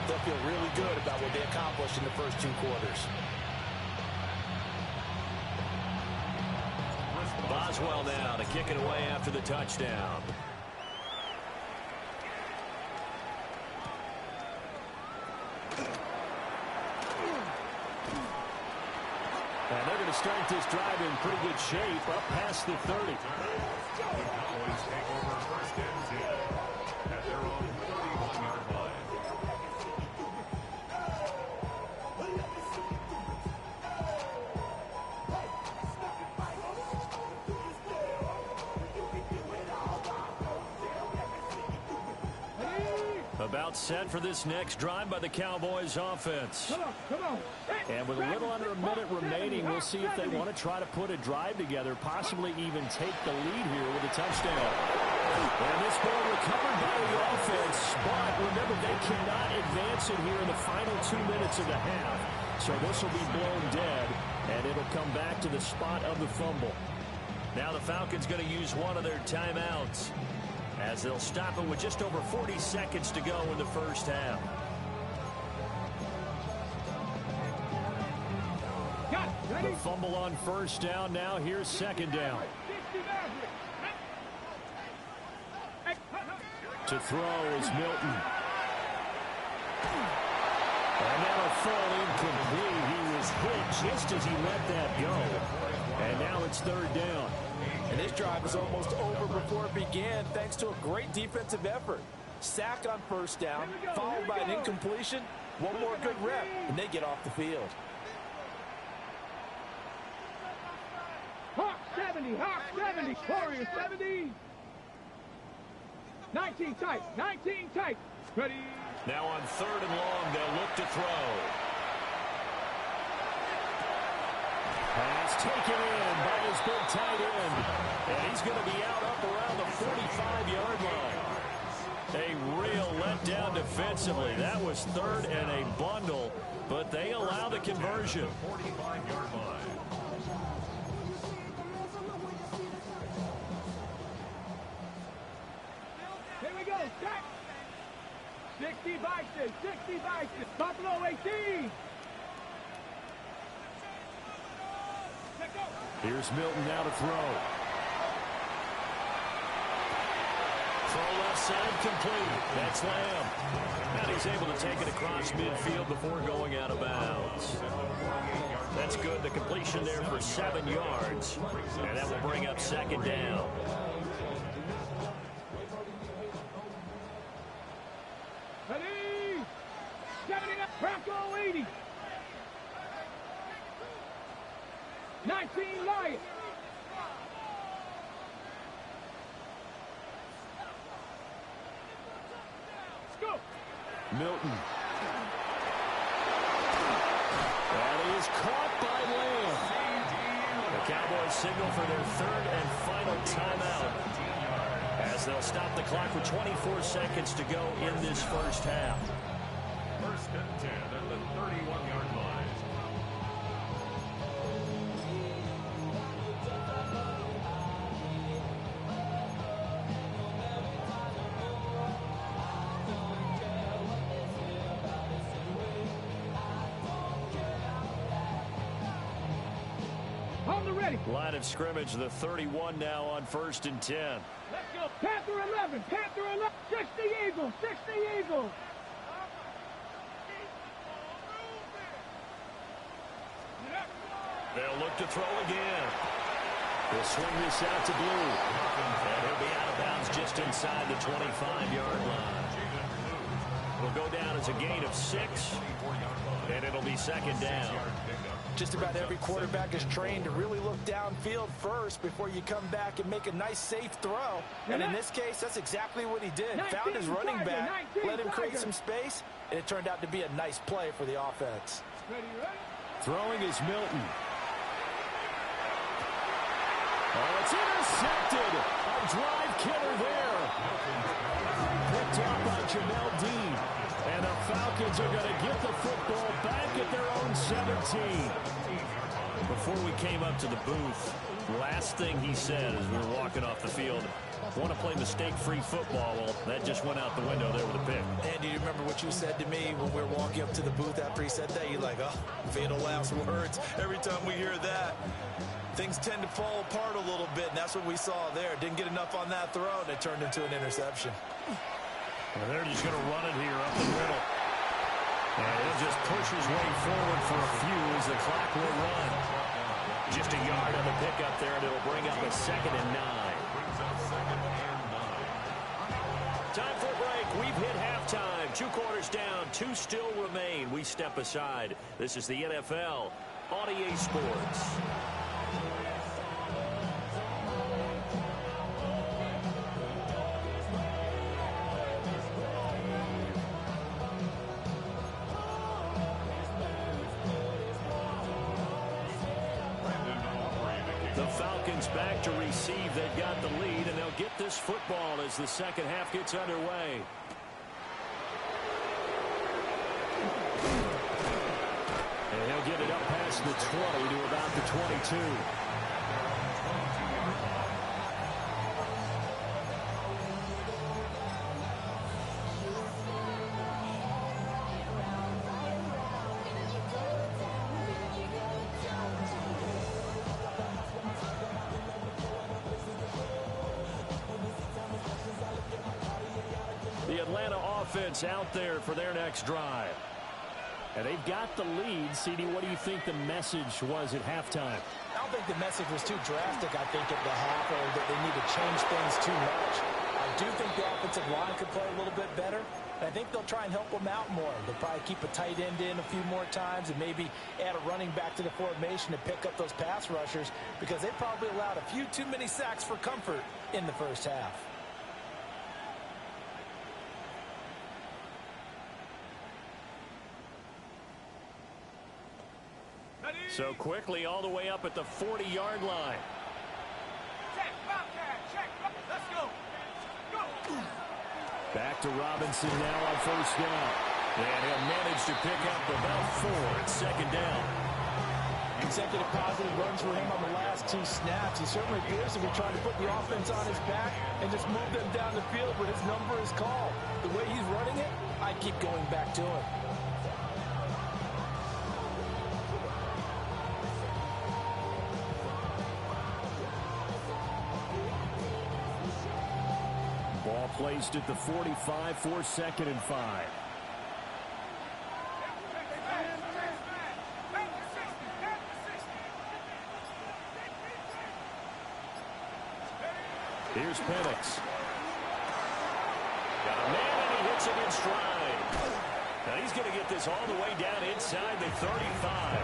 they'll feel really good about what they accomplished in the first 2 quarters. Boswell now to kick it away after the touchdown. And they're going to start this drive in pretty good shape up past the 30. The Cowboys take over first and 10 at their own 31-yard line. About set for this next drive by the Cowboys offense. Come on. And with a little under a minute remaining, we'll see if they want to try to put a drive together, possibly even take the lead here with a touchdown. And this ball recovered by the offense, but remember, they cannot advance it here in the final 2 minutes of the half. So this will be blown dead, and it'll come back to the spot of the fumble. Now the Falcons going to use one of their timeouts, as they'll stop it with just over 40 seconds to go in the first half. The fumble on first down. Now here's second down. To throw is Milton. And that'll fall incomplete. He was hit just as he let that go. And now it's third down. And this drive is almost over before it began thanks to a great defensive effort. Sack on first down, followed by an incompletion. One more good rep, and they get off the field. Hawk 70, Hawk 70, Warrior 70. 19 tight, 19 tight. Ready. Now on third and long, they'll look to throw. Pass taken in by his big tight end. And he's going to be out up around the 45-yard line. A real letdown defensively. That was third and a bundle, but they allow the conversion. 45-yard line. Here we go, check. 60 Bison, 60 Bison. Buffalo 18. Here's Milton now to throw. Throw left side complete. That's Lamb. And he's able to take it across midfield before going out of bounds. That's good. The completion there for 7 yards. And that will bring up second down. Ready. 70 Bronco 80. 19 Lions. Let's go. Milton. That is caught by Lamb. The Cowboys signal for their third and final timeout, as they'll stop the clock with 24 seconds to go in this first half. First and 10 at the 31-yard line. Line of scrimmage, the 31 now on first and 10. Let's go. Panther 11, Panther 11. 60 Eagles, 60 Eagles. They'll look to throw again. They'll swing this out to Blue. And he'll be out of bounds just inside the 25-yard line. It'll go down as a gain of 6, and it'll be second down. Just about every quarterback is trained to really look downfield first before you come back and make a nice, safe throw. And in this case, that's exactly what he did. Found his running back, let him create some space, and it turned out to be a nice play for the offense. Throwing is Milton. Oh, it's intercepted. A drive killer there. Picked up by Jamel Dean. And the Falcons are going to get the football back at their own 17. Before we came up to the booth, last thing he said as we were walking off the field, want to play mistake-free football. Well, that just went out the window there with a pick. And do you remember what you said to me when we were walking up to the booth after he said that? You're like, oh, fatal last words. Every time we hear that, things tend to fall apart a little bit, and that's what we saw there. Didn't get enough on that throw, and it turned into an interception. Well, they're just going to run it here up the middle. And he'll just push his way forward for a few as the clock will run. Just a yard on the pickup there, and it'll bring up a 2nd and 9. Time for a break. We've hit halftime. 2 quarters down. 2 still remain. We step aside. This is the NFL on EA Sports. The Falcons back to receive. They've got the lead, and they'll get this football as the second half gets underway. And he'll get it up past the 20 to about the 22. The Atlanta offense out there for their next drive. And they've got the lead. CD, what do you think the message was at halftime? I don't think the message was too drastic, I think, at the half, or that they need to change things too much. I do think the offensive line could play a little bit better. And I think they'll try and help them out more. They'll probably keep a tight end in a few more times and maybe add a running back to the formation to pick up those pass rushers, because they probably allowed a few too many sacks for comfort in the first half. So quickly all the way up at the 40-yard line. Check, Bobcat, check. Let's go. Go. Back to Robinson now on first down. And he'll manage to pick up about 4 at second down. Consecutive positive runs for him on the last 2 snaps. He certainly appears to be trying to put the offense on his back and just move them down the field when his number is called. The way he's running it, I keep going back to him. Ball placed at the 45 for 2nd and 5. Here's Penix. Got a man, and he hits him in stride. Now he's going to get this all the way down inside the 35.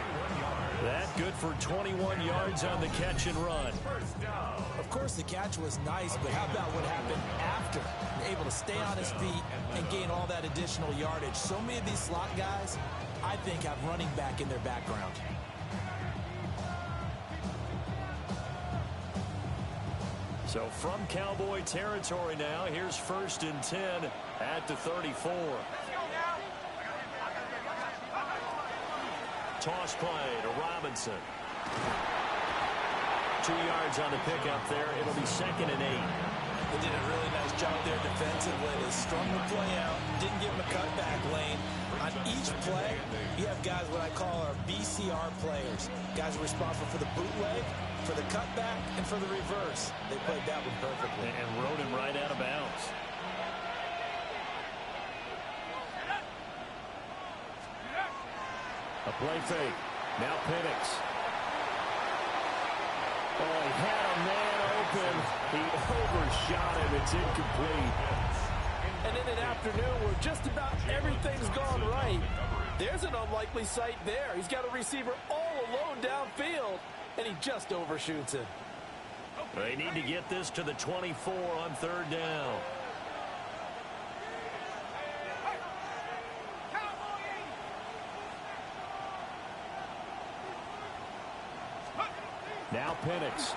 That good for 21 yards on the catch and run. Of course, the catch was nice, but how about what happened after? Able to stay on his feet and gain all that additional yardage. So many of these slot guys, I think, have running back in their background. So from Cowboy territory now, here's 1st and 10 at the 34. Toss play to Robinson. 2 yards on the pickup there. It'll be 2nd and 8. They did a really nice job there defensively. They strung the play out, didn't give him a cutback lane. On each play, you have guys what I call our BCR players. Guys are responsible for the bootleg, for the cutback, and for the reverse. They played that one perfectly. And rode him right out of bounds. A play fake. Now Penix. Oh, he had a man open. He overshot him. It's incomplete. And in an afternoon where just about everything's gone right, there's an unlikely sight there. He's got a receiver all alone downfield, and he just overshoots it. They need to get this to the 24 on 3rd down. Now Penix.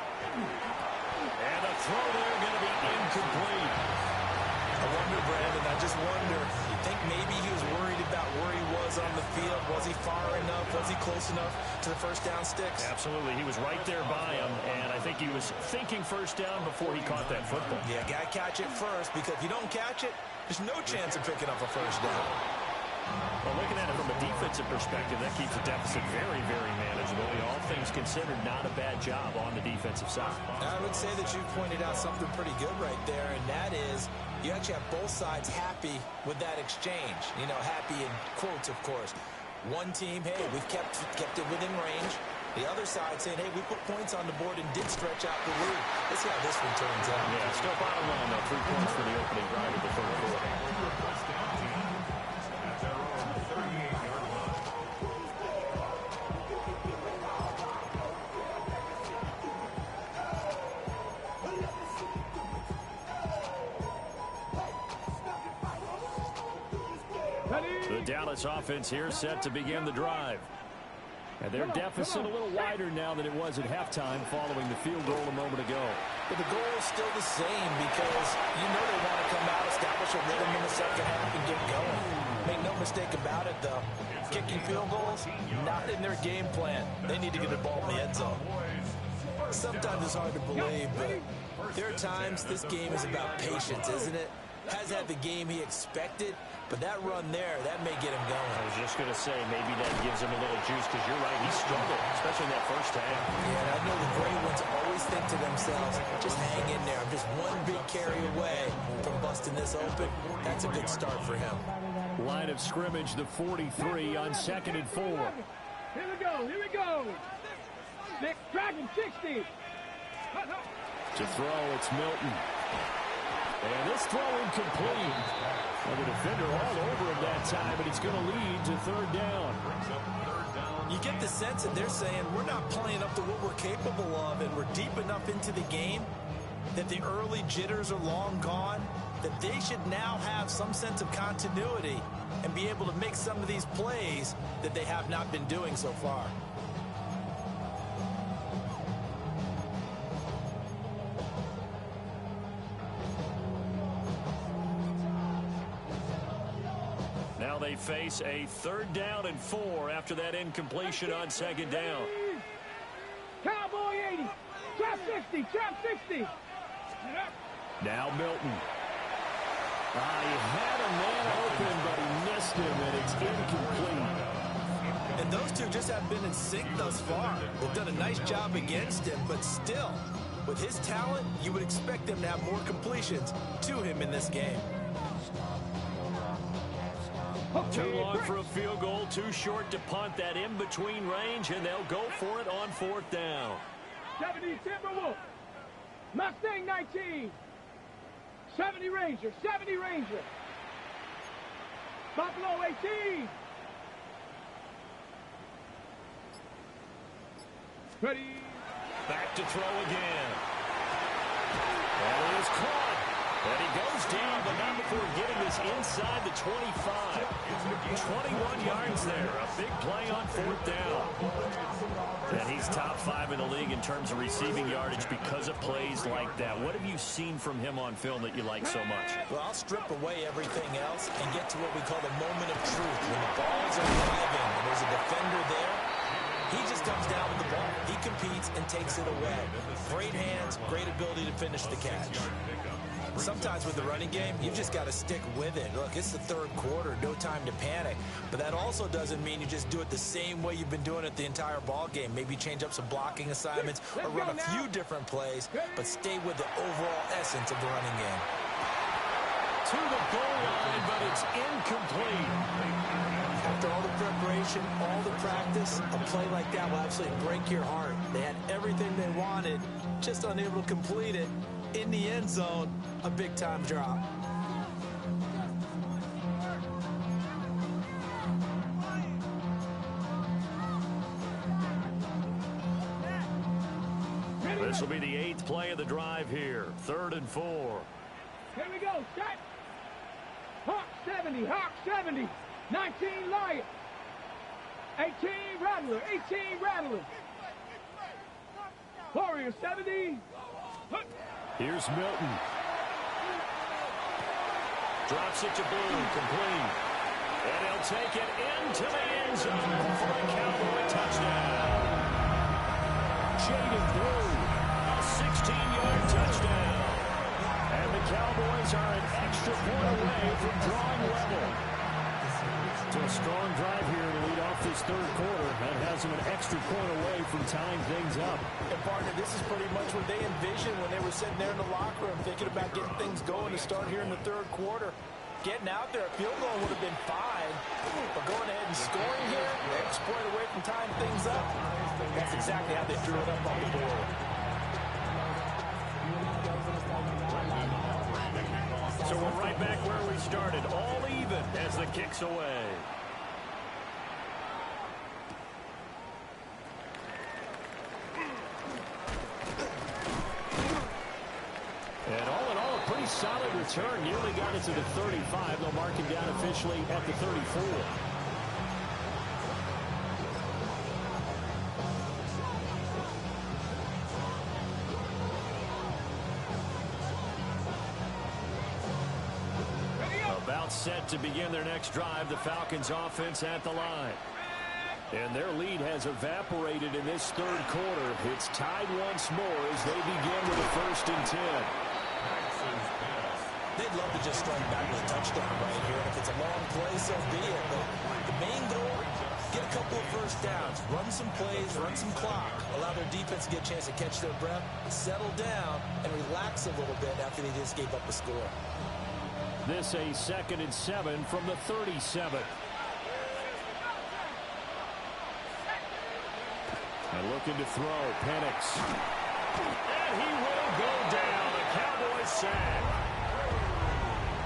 And the throw there going to be incomplete. I wonder, Brandon, I just wonder, you think maybe he was worried about where he was on the field? Was he far enough? Was he close enough to the first down sticks? Absolutely. He was right there by him, and I think he was thinking first down before he caught that football. Yeah, got to catch it first, because if you don't catch it, there's no chance of picking up a first down. Well, looking at it from a defensive perspective, that keeps the deficit very, very manageable. All things considered, not a bad job on the defensive side. I would say that you pointed out something pretty good right there, and that is you actually have both sides happy with that exchange. You know, happy in quotes, of course. One team, hey, we've kept it within range. The other side saying, hey, we put points on the board and did stretch out the lead. Let's see how this one turns out. Yeah, still bottom line, though. 3 points for the opening drive of the third quarter. The Dallas offense here set to begin the drive. And their deficit a little wider now than it was at halftime following the field goal a moment ago. But the goal is still the same because you know they want to come out, establish a rhythm in the second half, and get going. Make no mistake about it, though. Kicking field goals, not in their game plan. They need to get the ball in the end zone. Sometimes it's hard to believe, but there are times this game is about patience, isn't it? Has had the game he expected, but that run there, that may get him going. I was just going to say, maybe that gives him a little juice, because you're right, he struggled, especially in that first half. Yeah, and I know the great ones always think to themselves, just hang in there. I'm just one big carry away from busting this open. That's a good start for him. Line of scrimmage, the 43 on 2nd and 4. Here we go, here we go. Dragon 60. To throw, it's Milton. And this throw incomplete. Well, the defender all over him that time, but he's going to lead to third down. You get the sense that they're saying we're not playing up to what we're capable of, and we're deep enough into the game that the early jitters are long gone, that they should now have some sense of continuity and be able to make some of these plays that they have not been doing so far. Now they face a 3rd down and 4 after that incompletion on 2nd down. Cowboy 80. Trap 60. Trap 60. Now Milton. He had a man open, but he missed him, and it's incomplete. And those two just have been in sync thus far. They've done a nice job against him, but still, with his talent, you would expect them to have more completions to him in this game. Too long for a field goal, too short to punt. That in-between range, and they'll go for it on 4th down. 70 Timberwolf. Mustang 19. 70 Ranger. 70 Ranger. Buffalo 18. Ready. Back to throw again. And it is caught. And he goes down, but not before getting this inside the 25. 21 yards there. A big play on 4th down. And he's top 5 in the league in terms of receiving yardage because of plays like that. What have you seen from him on film that you like so much? Well, I'll strip away everything else and get to what we call the moment of truth. When the ball's arriving and there's a defender there, he just comes down with the ball. He competes and takes it away. Great hands, great ability to finish the catch. Sometimes with the running game, you've just got to stick with it. Look, it's the 3rd quarter, no time to panic. But that also doesn't mean you just do it the same way you've been doing it the entire ball game. Maybe change up some blocking assignments or run a few different plays, but stay with the overall essence of the running game. To the goal line, but it's incomplete. After all the preparation, all the practice, a play like that will absolutely break your heart. They had everything they wanted, just unable to complete it. In the end zone, a big-time drop. This will be the 8th play of the drive here. 3rd and 4. Here we go. Set. Hawk 70. Hawk 70. 19 Lion. 18 Rattler. 18 Rattler. Warrior 70. Here's Milton. Drops it to Blue, complete. And he'll take it into the end zone for a Cowboy touchdown. Jaden Blue, a 16-yard touchdown. And the Cowboys are an extra point away from drawing level. So a strong drive here to lead off this third quarter. That has them an extra point away from tying things up. And partner, this is pretty much what they envisioned when they were sitting there in the locker room thinking about getting things going to start here in the third quarter. Getting out there, a field goal would have been fine. But going ahead and scoring here, extra point away from tying things up, that's exactly how they drew it up on the board. So we're right back where we started, all even as the kick's away. And all in all, a pretty solid return. Nearly got it to the 35. They'll mark him down officially at the 34. About set to begin their next drive. The Falcons offense at the line. And their lead has evaporated in this third quarter. It's tied once more as they begin with a 1st and 10. They'd love to just strike back with a touchdown right here. And if it's a long play, so be it. But the main goal, get a couple of first downs, run some plays, run some clock, allow their defense to get a chance to catch their breath, settle down, and relax a little bit after they just gave up a score. This a 2nd and 7 from the 37. And looking to throw, Penix. And he will go down. A Cowboys sack.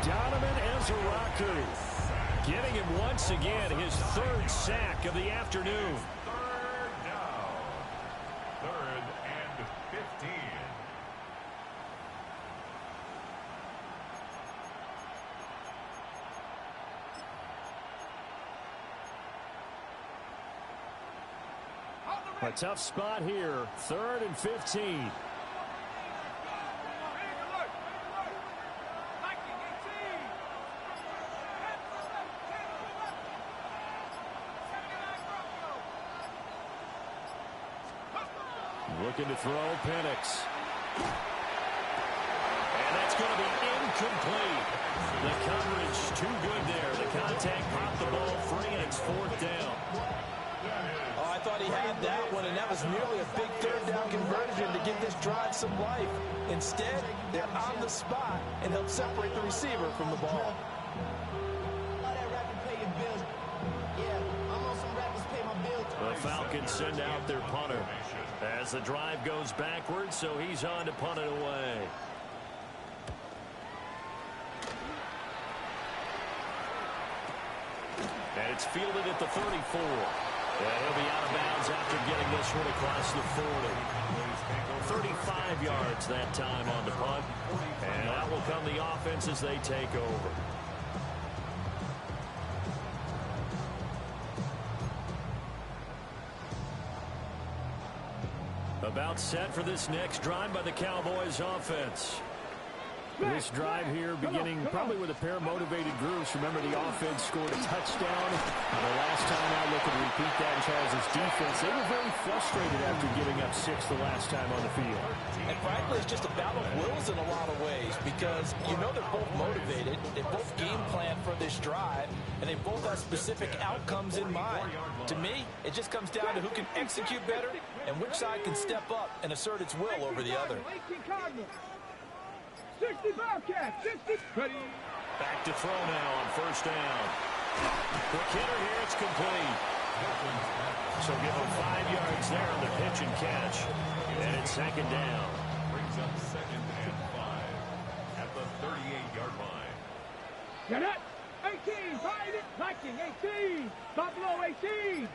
Donovan Ezeraku getting him once again his 3rd sack of the afternoon. 3rd down. 3rd and 15. A tough spot here. 3rd and 15. Looking to throw, Penix. And that's going to be incomplete. The coverage too good there. The contact popped the ball free, and it's 4th down. Oh, I thought he had that one, and that was nearly a big 3rd down conversion to give this drive some life. Instead, they're on the spot and help separate the receiver from the ball. The Falcons send out their punter as the drive goes backwards, so he's on to punt it away. And it's fielded at the 34. And he'll be out of bounds after getting this one across the 40. 35 yards that time on the punt. And that will come the offense as they take over. About set for this next drive by the Cowboys offense. This drive here beginning probably with a pair of motivated groups. Remember, the offense scored a touchdown. The last time out, looking to repeat that in Charles' defense. They were very frustrated after giving up 6 the last time on the field. And frankly, it's just a battle of wills in a lot of ways because you know they're both motivated. They both game plan for this drive, and they both have specific outcomes in mind. To me, it just comes down to who can execute better and which side can step up and assert its will over the other. 60 Bobcats, 60. Ready. Back to throw now on 1st down. Quick hitter here, it's complete. So give him 5 yards there on the pitch and catch. And it's 2nd down. Brings up 2nd and 5 at the 38-yard line. Get it. 18, find it. Viking, 18. Buffalo, 18.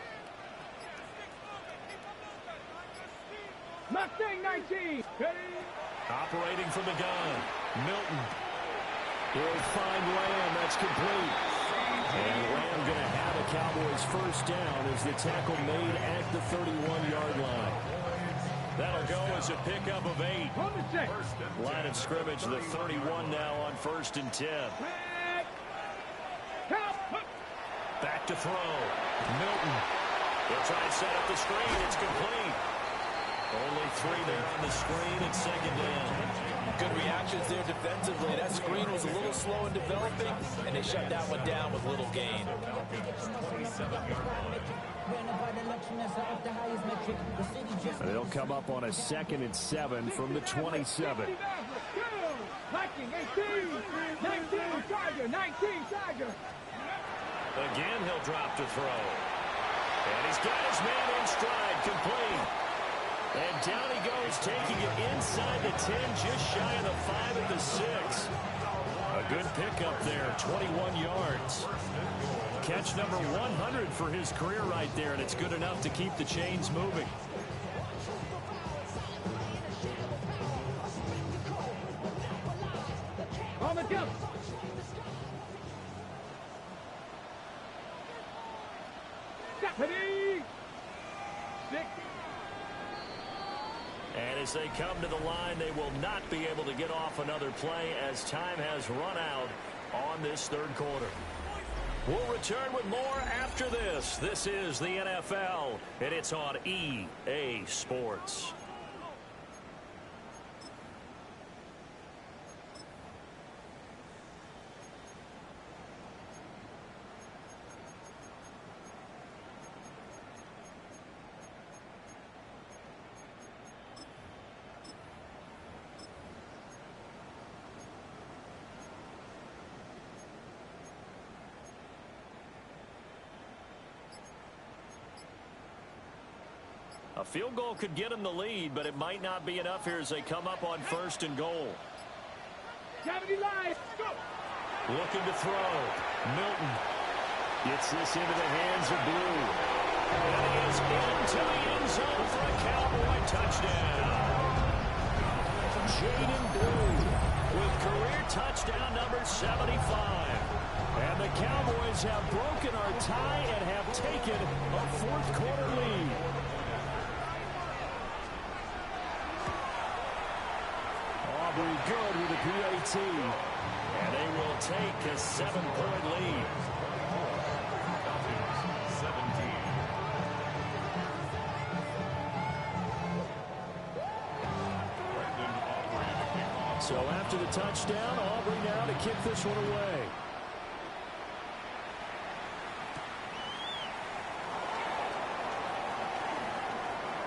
Mustang, 19. Ready. Operating from the gun, Milton. He'll find Lamb. That's complete. And Lamb going to have a Cowboys 1st down as the tackle made at the 31-yard line. That'll go as a pickup of 8. Line of scrimmage, the 31 now on 1st and 10. Back to throw. Milton. He'll try and set up the screen. It's complete. Only 3 there on the screen and 2nd down. Good reactions there defensively. That screen was a little slow in developing, and they shut that one down with little gain. They'll come up on a 2nd and 7 from the 27. 19, 18, 19, Tiger, 19, Tiger. Again, he'll drop to throw. And he's got his man in stride, complete. And down he goes, taking it inside the 10, just shy of the 5 at the 6. A good pickup there, 21 yards. Catch number 100 for his career right there, and it's good enough to keep the chains moving. On the jump. Stephanie. 6. And as they come to the line, they will not be able to get off another play as time has run out on this 3rd quarter. We'll return with more after this. This is the NFL, and it's on EA Sports. A field goal could get them the lead, but it might not be enough here as they come up on 1st and goal. Looking to throw. Milton gets this into the hands of Blue. And he is into the end zone for a Cowboy touchdown. Jaden Blue with career touchdown number 75. And the Cowboys have broken our tie and have taken a 4th quarter lead. Good with a PAT, and they will take a 7-point lead. 17. So after the touchdown, Aubrey now to kick this one away.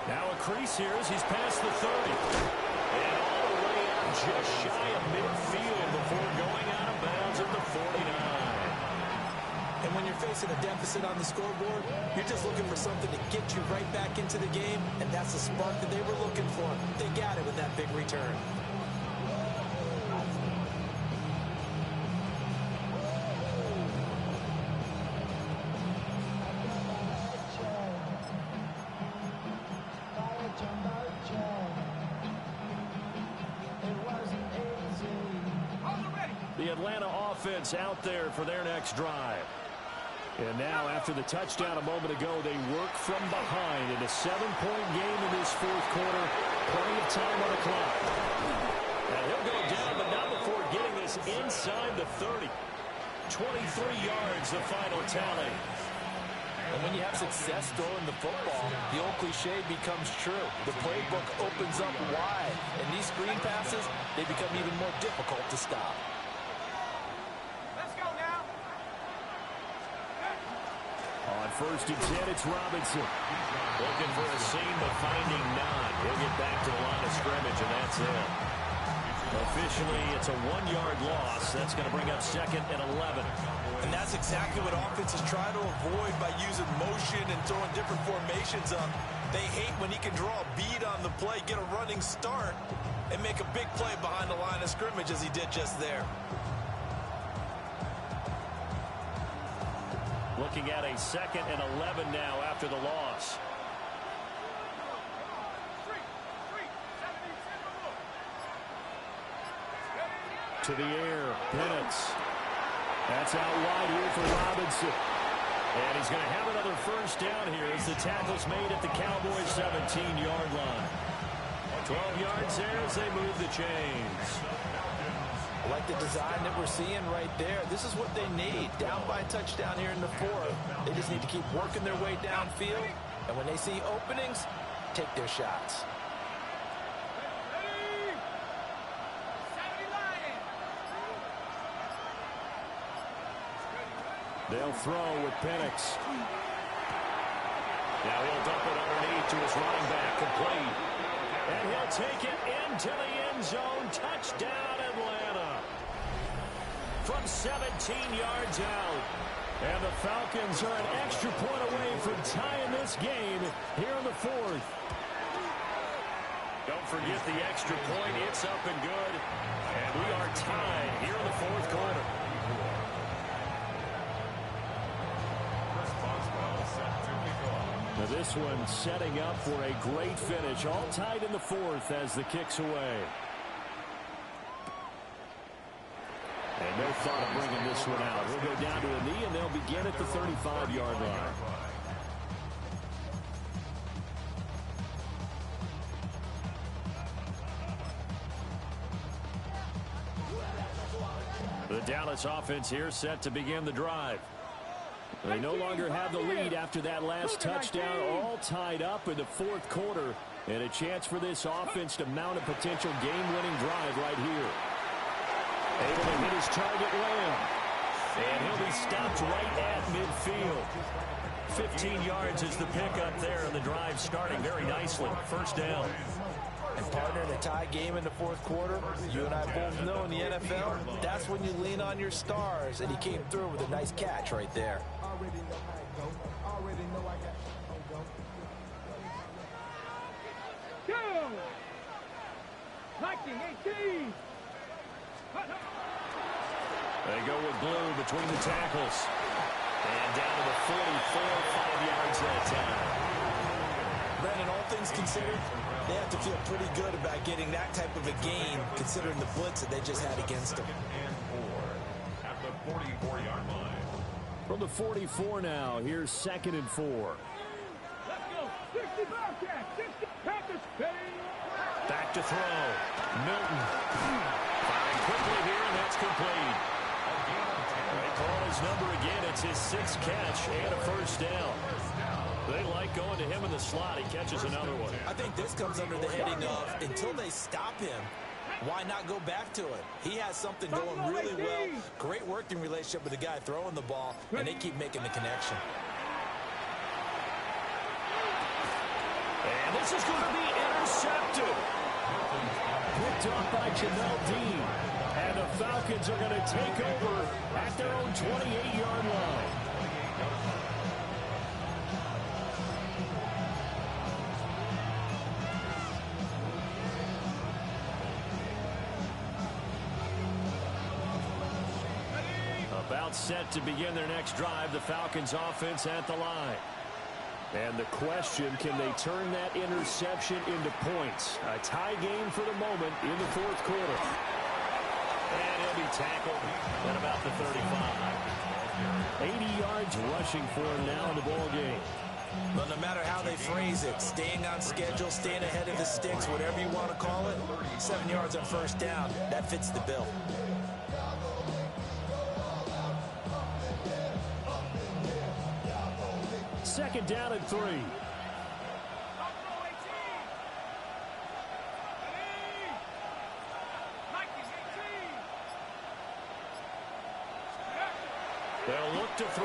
Now a crease here as he's past the 30. Just shy of midfield before going out of bounds at the 49. And when you're facing a deficit on the scoreboard, you're just looking for something to get you right back into the game, and that's the spark that they were looking for. They got it with that big return. Offense out there for their next drive. And now after the touchdown a moment ago, they work from behind in a 7-point game in this 4th quarter. Plenty of time on the clock. And he'll go down, but not before getting this inside the 30. 23 yards, the final tally. And when you have success throwing the football, the old cliche becomes true. The playbook opens up wide, and these screen passes, they become even more difficult to stop. On 1st and 10, it's Robinson. Looking for a seam, but finding none. He'll get back to the line of scrimmage, and that's it. Officially, it's a 1-yard loss. That's going to bring up 2nd and 11. And that's exactly what offenses try to avoid by using motion and throwing different formations up. They hate when he can draw a bead on the play, get a running start, and make a big play behind the line of scrimmage as he did just there. Looking at a 2nd and 11 now after the loss. To the air, Penance. That's out wide here for Robinson. And he's going to have another 1st down here as the tackle's made at the Cowboys' 17-yard line. 12 yards there as they move the chains. I like the design that we're seeing right there. This is what they need. Down by a touchdown here in the fourth. They just need to keep working their way downfield. And when they see openings, take their shots. They'll throw with Penix. Now he'll dump it underneath to his running back, complete. And he'll take it into the end zone. Touchdown, Atlanta. From 17 yards out. And the Falcons are an extra point away from tying this game here in the fourth. Don't forget the extra point. It's up and good. And we are tied here in the fourth quarter. Now this one setting up for a great finish. All tied in the fourth as the kick's away. And no thought of bringing this one out. He'll go down to a knee, and they'll begin at the 35-yard line. The Dallas offense here set to begin the drive. They no longer have the lead after that last touchdown, all tied up in the fourth quarter, and a chance for this offense to mount a potential game-winning drive right here. Able to hit his target, Lamb, and he'll be stopped right at midfield. 15 yards is the pickup there, and the drive starting very nicely. First down. And partner, in a tie game in the fourth quarter, you and I both know in the NFL, that's when you lean on your stars, and he came through with a nice catch right there. Already know how it go. Already know I got Go! 19-18. They go with Blue between the tackles. And down to the 44, 5 yards that time. Brandon, all things considered, they have to feel pretty good about getting that type of a gain, considering the blitz that they just had against them. And 4 at the 44-yard line. From the 44 now, here's 2nd and 4. Let's go. 60 Bobcats. 60 Panthers. Back to throw. Milton. Firing quickly here, and that's complete. They call his number again. It's his 6th catch and a first down. They like going to him in the slot. He catches another one. I think this comes under the heading of, until they stop him, why not go back to it? He has something going really well. Great working relationship with the guy throwing the ball, and they keep making the connection. And this is going to be intercepted. Picked off by Jamel Dean. And the Falcons are going to take over at their own 28-yard line. About set to begin their next drive, the Falcons offense at the line. And the question, can they turn that interception into points? A tie game for the moment in the fourth quarter. And he'll be tackled at about the 35. 80 yards rushing for him now in the ball game. But no matter how they phrase it, staying on schedule, staying ahead of the sticks, whatever you want to call it, 7 yards on first down, that fits the bill. Second down and 3. They'll look to throw.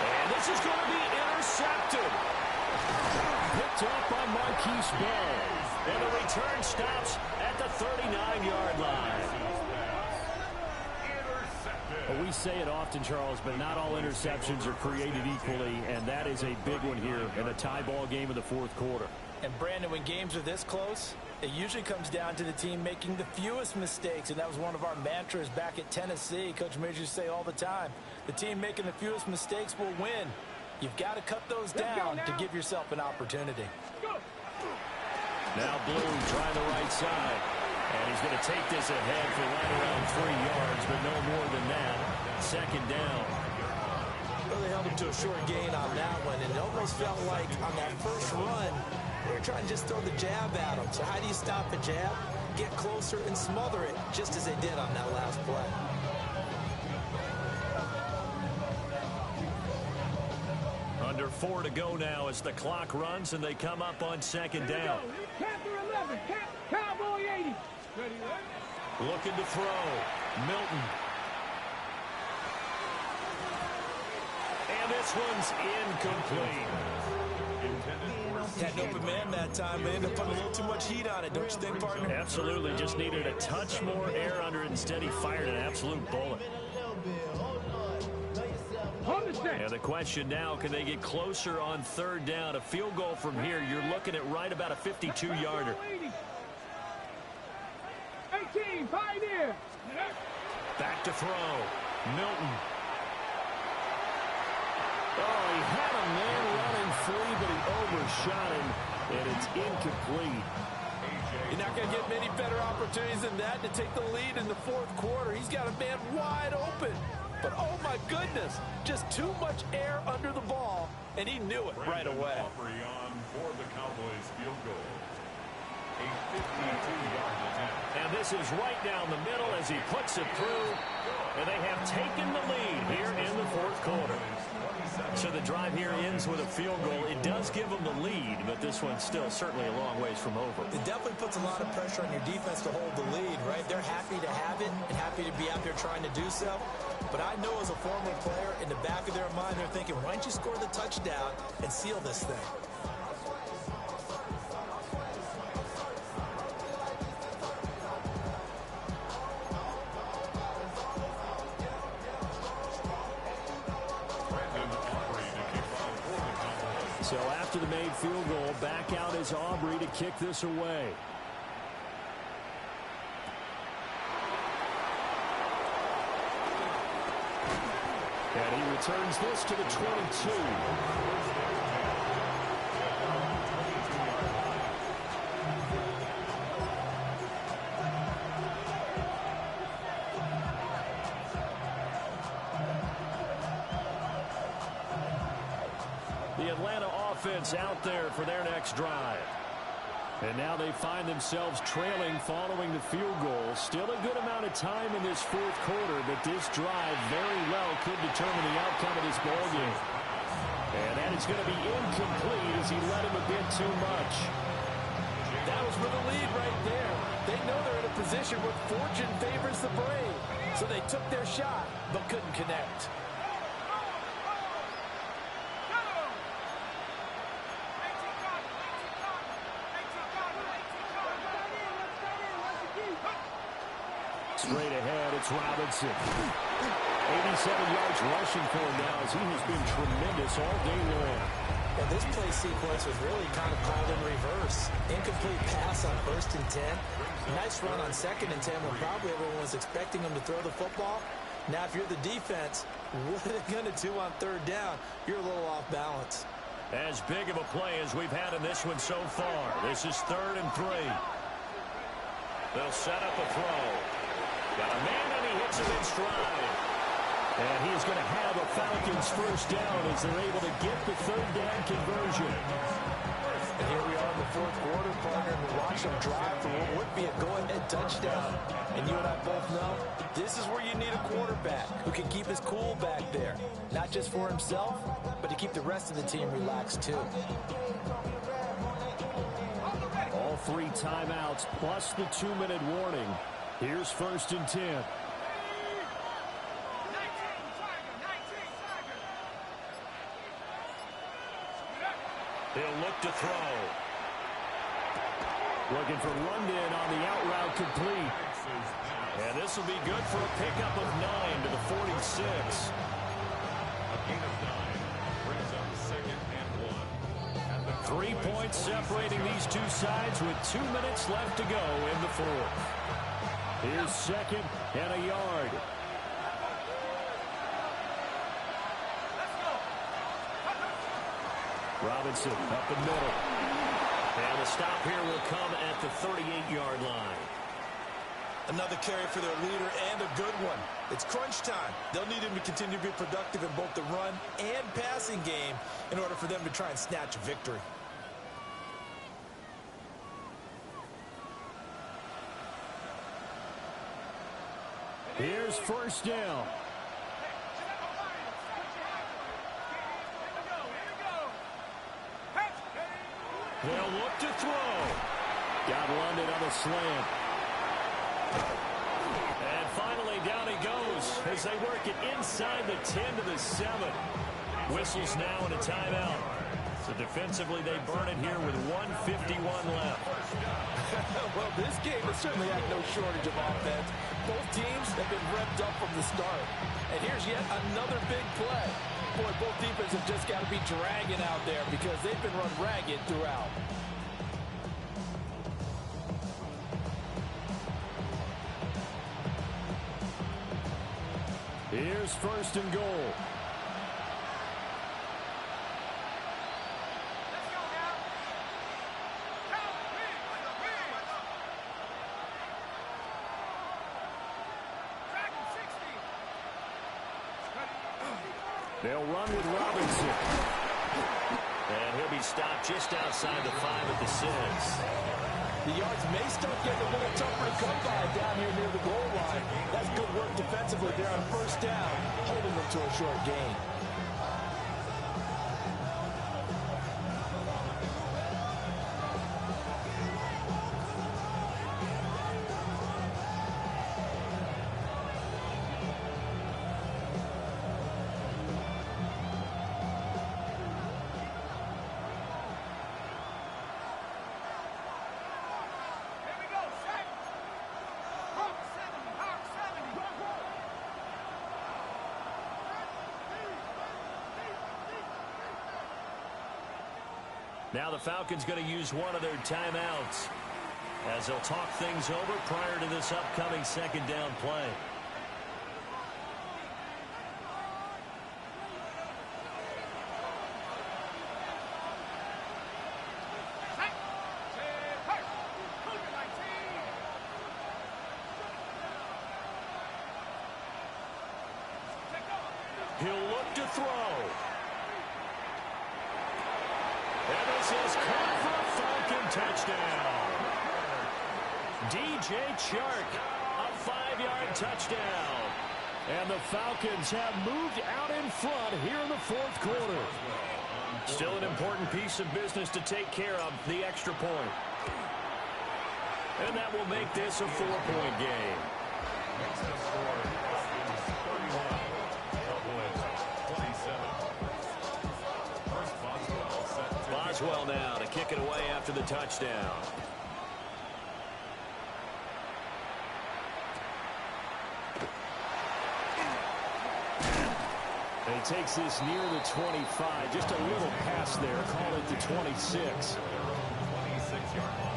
And this is going to be intercepted. Picked up by Marquise Bell. And the return stops at the 39-yard line. Well, we say it often, Charles, but not all interceptions are created equally, and that is a big one here in a tie ball game in the fourth quarter. And, Brandon, when games are this close, it usually comes down to the team making the fewest mistakes, and that was one of our mantras back at Tennessee. Coach Majors used to say all the time, the team making the fewest mistakes will win. You've got to cut those down to give yourself an opportunity. Now Blue trying the right side. And he's going to take this ahead for right around 3 yards, but no more than that. Second down. Well, they held him to a short gain on that one, and it almost felt like on that first run, They're trying to just throw the jab at him. So how do you stop a jab? Get closer and smother it, just as they did on that last play. Under 4 to go now as the clock runs and they come up on second down. Chapter 11, cowboy 80. Looking to throw. Milton. And this one's incomplete. Had an open man that time. They ended up putting a little too much heat on it, don't you think, partner? Absolutely. Just needed a touch more air under it. Instead, he fired an absolute bullet. And the question now, can they get closer on third down? A field goal from here, you're looking at right about a 52-yarder. 18, Pioneer. Back to throw. Milton. Oh, he had a man running free, but he overshot him, and it's incomplete. You're not going to get many better opportunities than that to take the lead in the fourth quarter. He's got a man wide open. But, oh, my goodness, just too much air under the ball, and he knew it right away. For the Cowboys field goal. A 52-yard attempt. And this is right down the middle as he puts it through, and they have taken the lead here in the fourth quarter. So the drive here ends with a field goal. It does give them the lead, but this one's still certainly a long ways from over. It definitely puts a lot of pressure on your defense to hold the lead, right? They're happy to have it and happy to be out there trying to do so. But I know as a former player, in the back of their mind, they're thinking, why don't you score the touchdown and seal this thing? So after the made field goal, back out is Aubrey to kick this away. And he returns this to the 22. The Atlanta offense out there for their next drive. And now they find themselves trailing following the field goal. Still a good amount of time in this fourth quarter, but this drive very well could determine the outcome of this ballgame. And that is going to be incomplete as he led him a bit too much. That was for the lead right there. They know they're in a position where fortune favors the brave. So they took their shot, but couldn't connect. Straight ahead, it's Robinson. 87 yards rushing for him now as he has been tremendous all day long. And this play sequence was really kind of called in reverse. Incomplete pass on 1st and 10. Nice run on 2nd and 10 when probably everyone was expecting him to throw the football. Now, if you're the defense, what are they going to do on 3rd down? You're a little off balance. As big of a play as we've had in this one so far. This is 3rd and 3. They'll set up a throw. Got a man and he hits him in stride. And he is going to have a Falcons first down as they're able to get the 3rd down conversion. And here we are in the fourth quarter, partner, and watch them drive for what would be a go-ahead touchdown. And you and I both know this is where you need a quarterback who can keep his cool back there. Not just for himself, but to keep the rest of the team relaxed too. All 3 timeouts plus the 2-minute warning. Here's 1st and 10. He'll look to throw. Looking for London on the out route complete. And this will be good for a pickup of 9 to the 46. A gain of 9 brings up 2nd and 1. 3 points separating these two sides with 2 minutes left to go in the fourth. Here's 2nd and a yard. Robinson up the middle. And the stop here will come at the 38-yard line. Another carry for their leader and a good one. It's crunch time. They'll need him to continue to be productive in both the run and passing game in order for them to try and snatch a victory. Here's first down. They'll look to throw. Got London on the slant. And finally down he goes as they work it inside the 10 to the 7. Whistles now and a timeout. So defensively they burn it here with 1:51 left. Well, this game has certainly had no shortage of offense. Both teams have been revved up from the start. And here's yet another big play. Boy, both defenses have just got to be dragging out there because they've been run ragged throughout. Here's first and goal. They'll run with Robinson. And he'll be stopped just outside the 5 at the 6. The yards may start getting a little tougher to come by down here near the goal line. That's good work defensively there on first down, holding them to a short gain. Now the Falcons going to use one of their timeouts as they'll talk things over prior to this upcoming second down play. He'll look to throw. And this is caught for a Falcon touchdown. DJ Chark, a 5-yard touchdown. And the Falcons have moved out in front here in the fourth quarter. Still an important piece of business to take care of, the extra point. And that will make this a 4-point game. Boswell now to kick it away after the touchdown. And he takes this near the 25. Just a little pass there. Call it the 26. 26-yard line.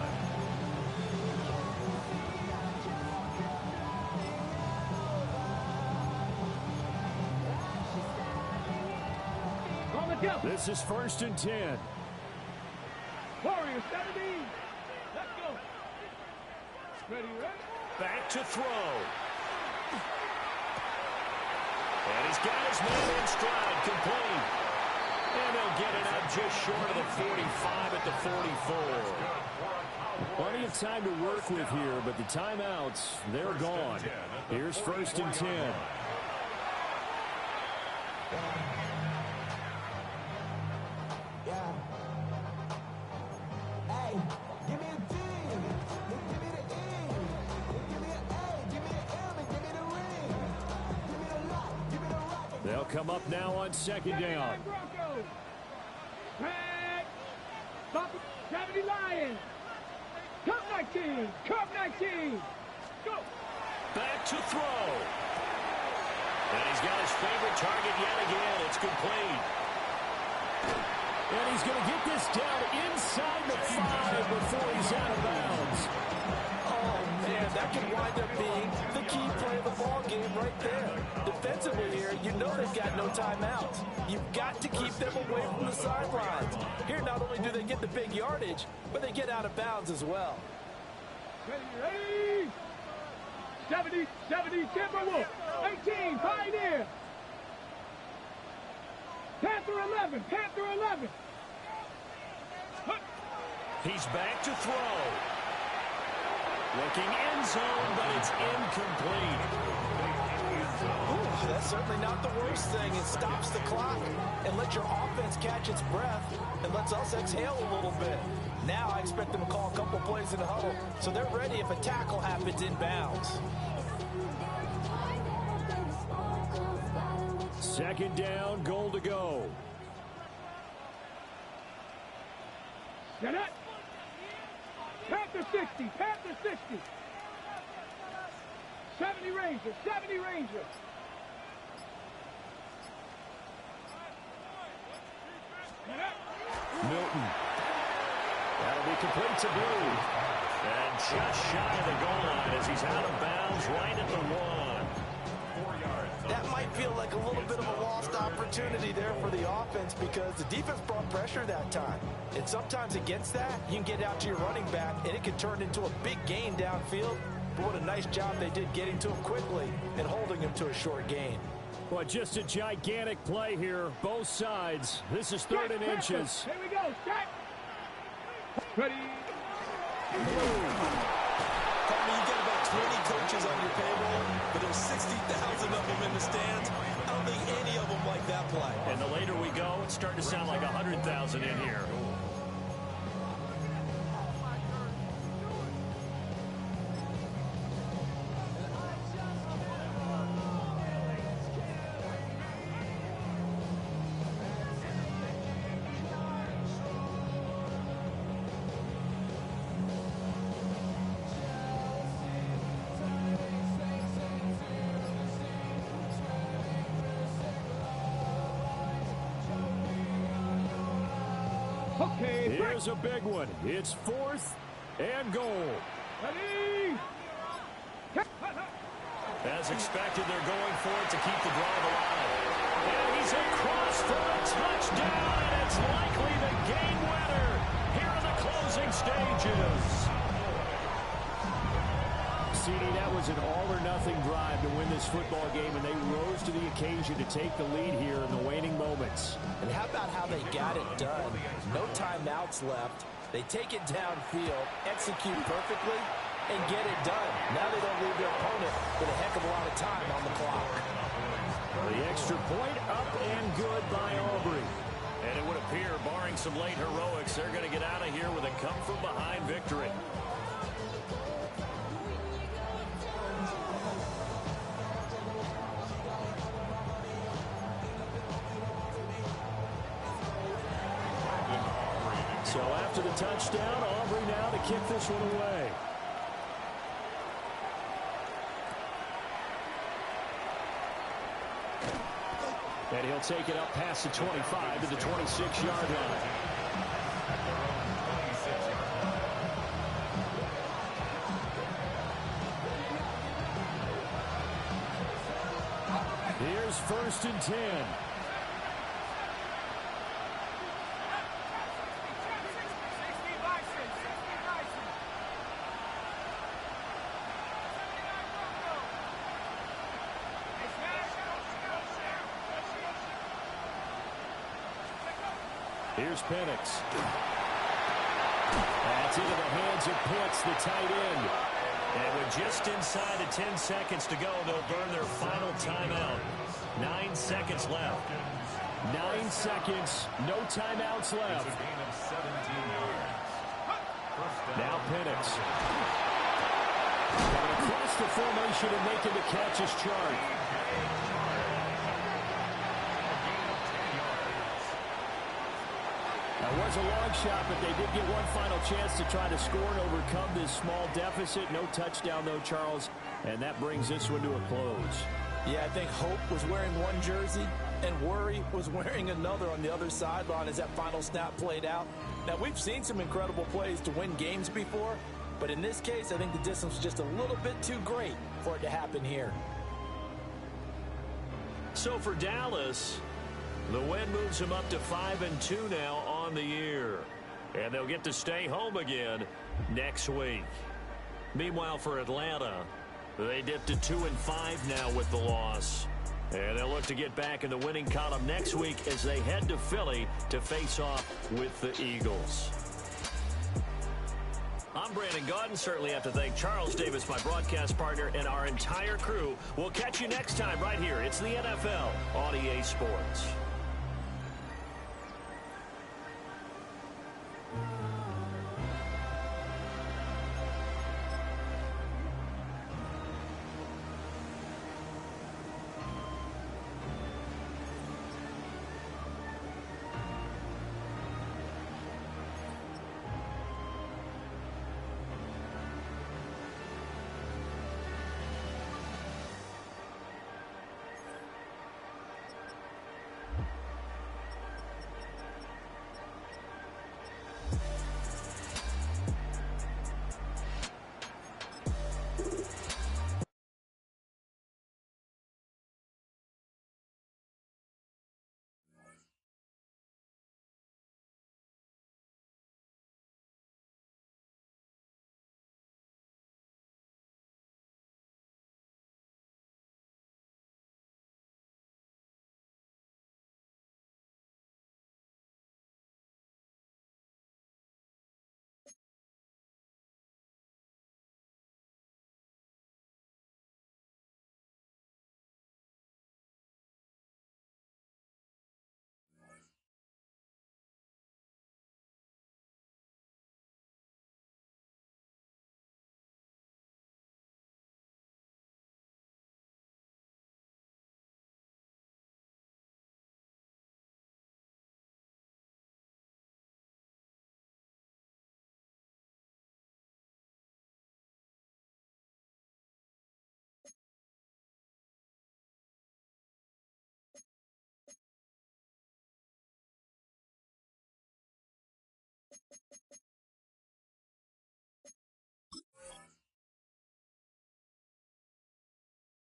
This is first and 10. Warriors 17. Let's go. Ready, ready? Back to throw. And he's got his man in stride, complete. And they'll get it up just short of the 45 at the 44. Plenty of time to work with here, but the timeouts, they're gone. Here's first and 10. They'll come up now on second down. Gravity Lions. Cup 19. Cup 19. Go. Back to throw. And he's got his favorite target yet again. It's complete. And he's going to get this down inside the 5 before he's out of bounds. Oh, man, that could wind up being the key play of the ball game right there. Defensively here, you know they've got no timeouts. You've got to keep them away from the sidelines. Here, not only do they get the big yardage, but they get out of bounds as well. Ready, 70, Timberwolf. 18, Pioneer. Panther 11, Panther 11. He's back to throw. Looking end zone, but it's incomplete. That's certainly not the worst thing. It stops the clock and lets your offense catch its breath and lets us exhale a little bit. Now I expect them to call a couple plays in the huddle so they're ready if a tackle happens inbounds. Second down, goal to go. Get it. Panther 60. Panther 60. 70 Rangers. 70 Rangers. Milton. That'll be complete to Blue. And just shy of the goal line as he's out of bounds right at the 1. That might feel like a little bit of a lost opportunity there for the offense because the defense brought pressure that time. And sometimes against that, you can get out to your running back, and it can turn into a big gain downfield. But what a nice job they did getting to him quickly and holding him to a short gain. Well, just a gigantic play here, both sides. This is third and inches. Here we go. Set. Ready. You've got about 20 coaches on your payroll, but there's 60,000 of them in the stands. I don't think any of them like that play. And the later we go, it's starting to sound like 100,000 in here. Okay, here's a big one. It's 4th and goal. Ready. As expected, they're going for it to keep the drive alive. And he's across for a touchdown, and it's likely the game winner here in the closing stages. CD, that was an all-or-nothing drive to win this football game, and they rose to the occasion to take the lead here in the waning moments. And how about how they got it done? No timeouts left. They take it downfield, execute perfectly, and get it done. Now they don't leave their opponent with a heck of a lot of time on the clock. The extra point up and good by Aubrey. And it would appear, barring some late heroics, they're going to get out of here with a come-from-behind victory. So after the touchdown, Aubrey now to kick this one away. And he'll take it up past the 25 to the 26-yard line. Here's 1st and 10. Here's Penix. That's into the hands of Pitts, the tight end. And with just inside of 10 seconds to go, they'll burn their final timeout. 9 seconds left. 9 seconds, no timeouts left. Now Penix. Across the formation and making the catch is Chark. It was a long shot, but they did get one final chance to try to score and overcome this small deficit. No touchdown, though, Charles, and that brings this one to a close. Yeah, I think Hope was wearing one jersey and Worry was wearing another on the other sideline as that final snap played out. Now, we've seen some incredible plays to win games before, but in this case, I think the distance was just a little bit too great for it to happen here. So for Dallas, the win moves them up to 5-2 now on the year. And they'll get to stay home again next week. Meanwhile, for Atlanta, they dipped to 2-5 now with the loss. And they'll look to get back in the winning column next week as they head to Philly to face off with the Eagles. I'm Brandon Gaudin. Certainly have to thank Charles Davis, my broadcast partner, and our entire crew. We'll catch you next time right here. It's the NFL on EA Sports.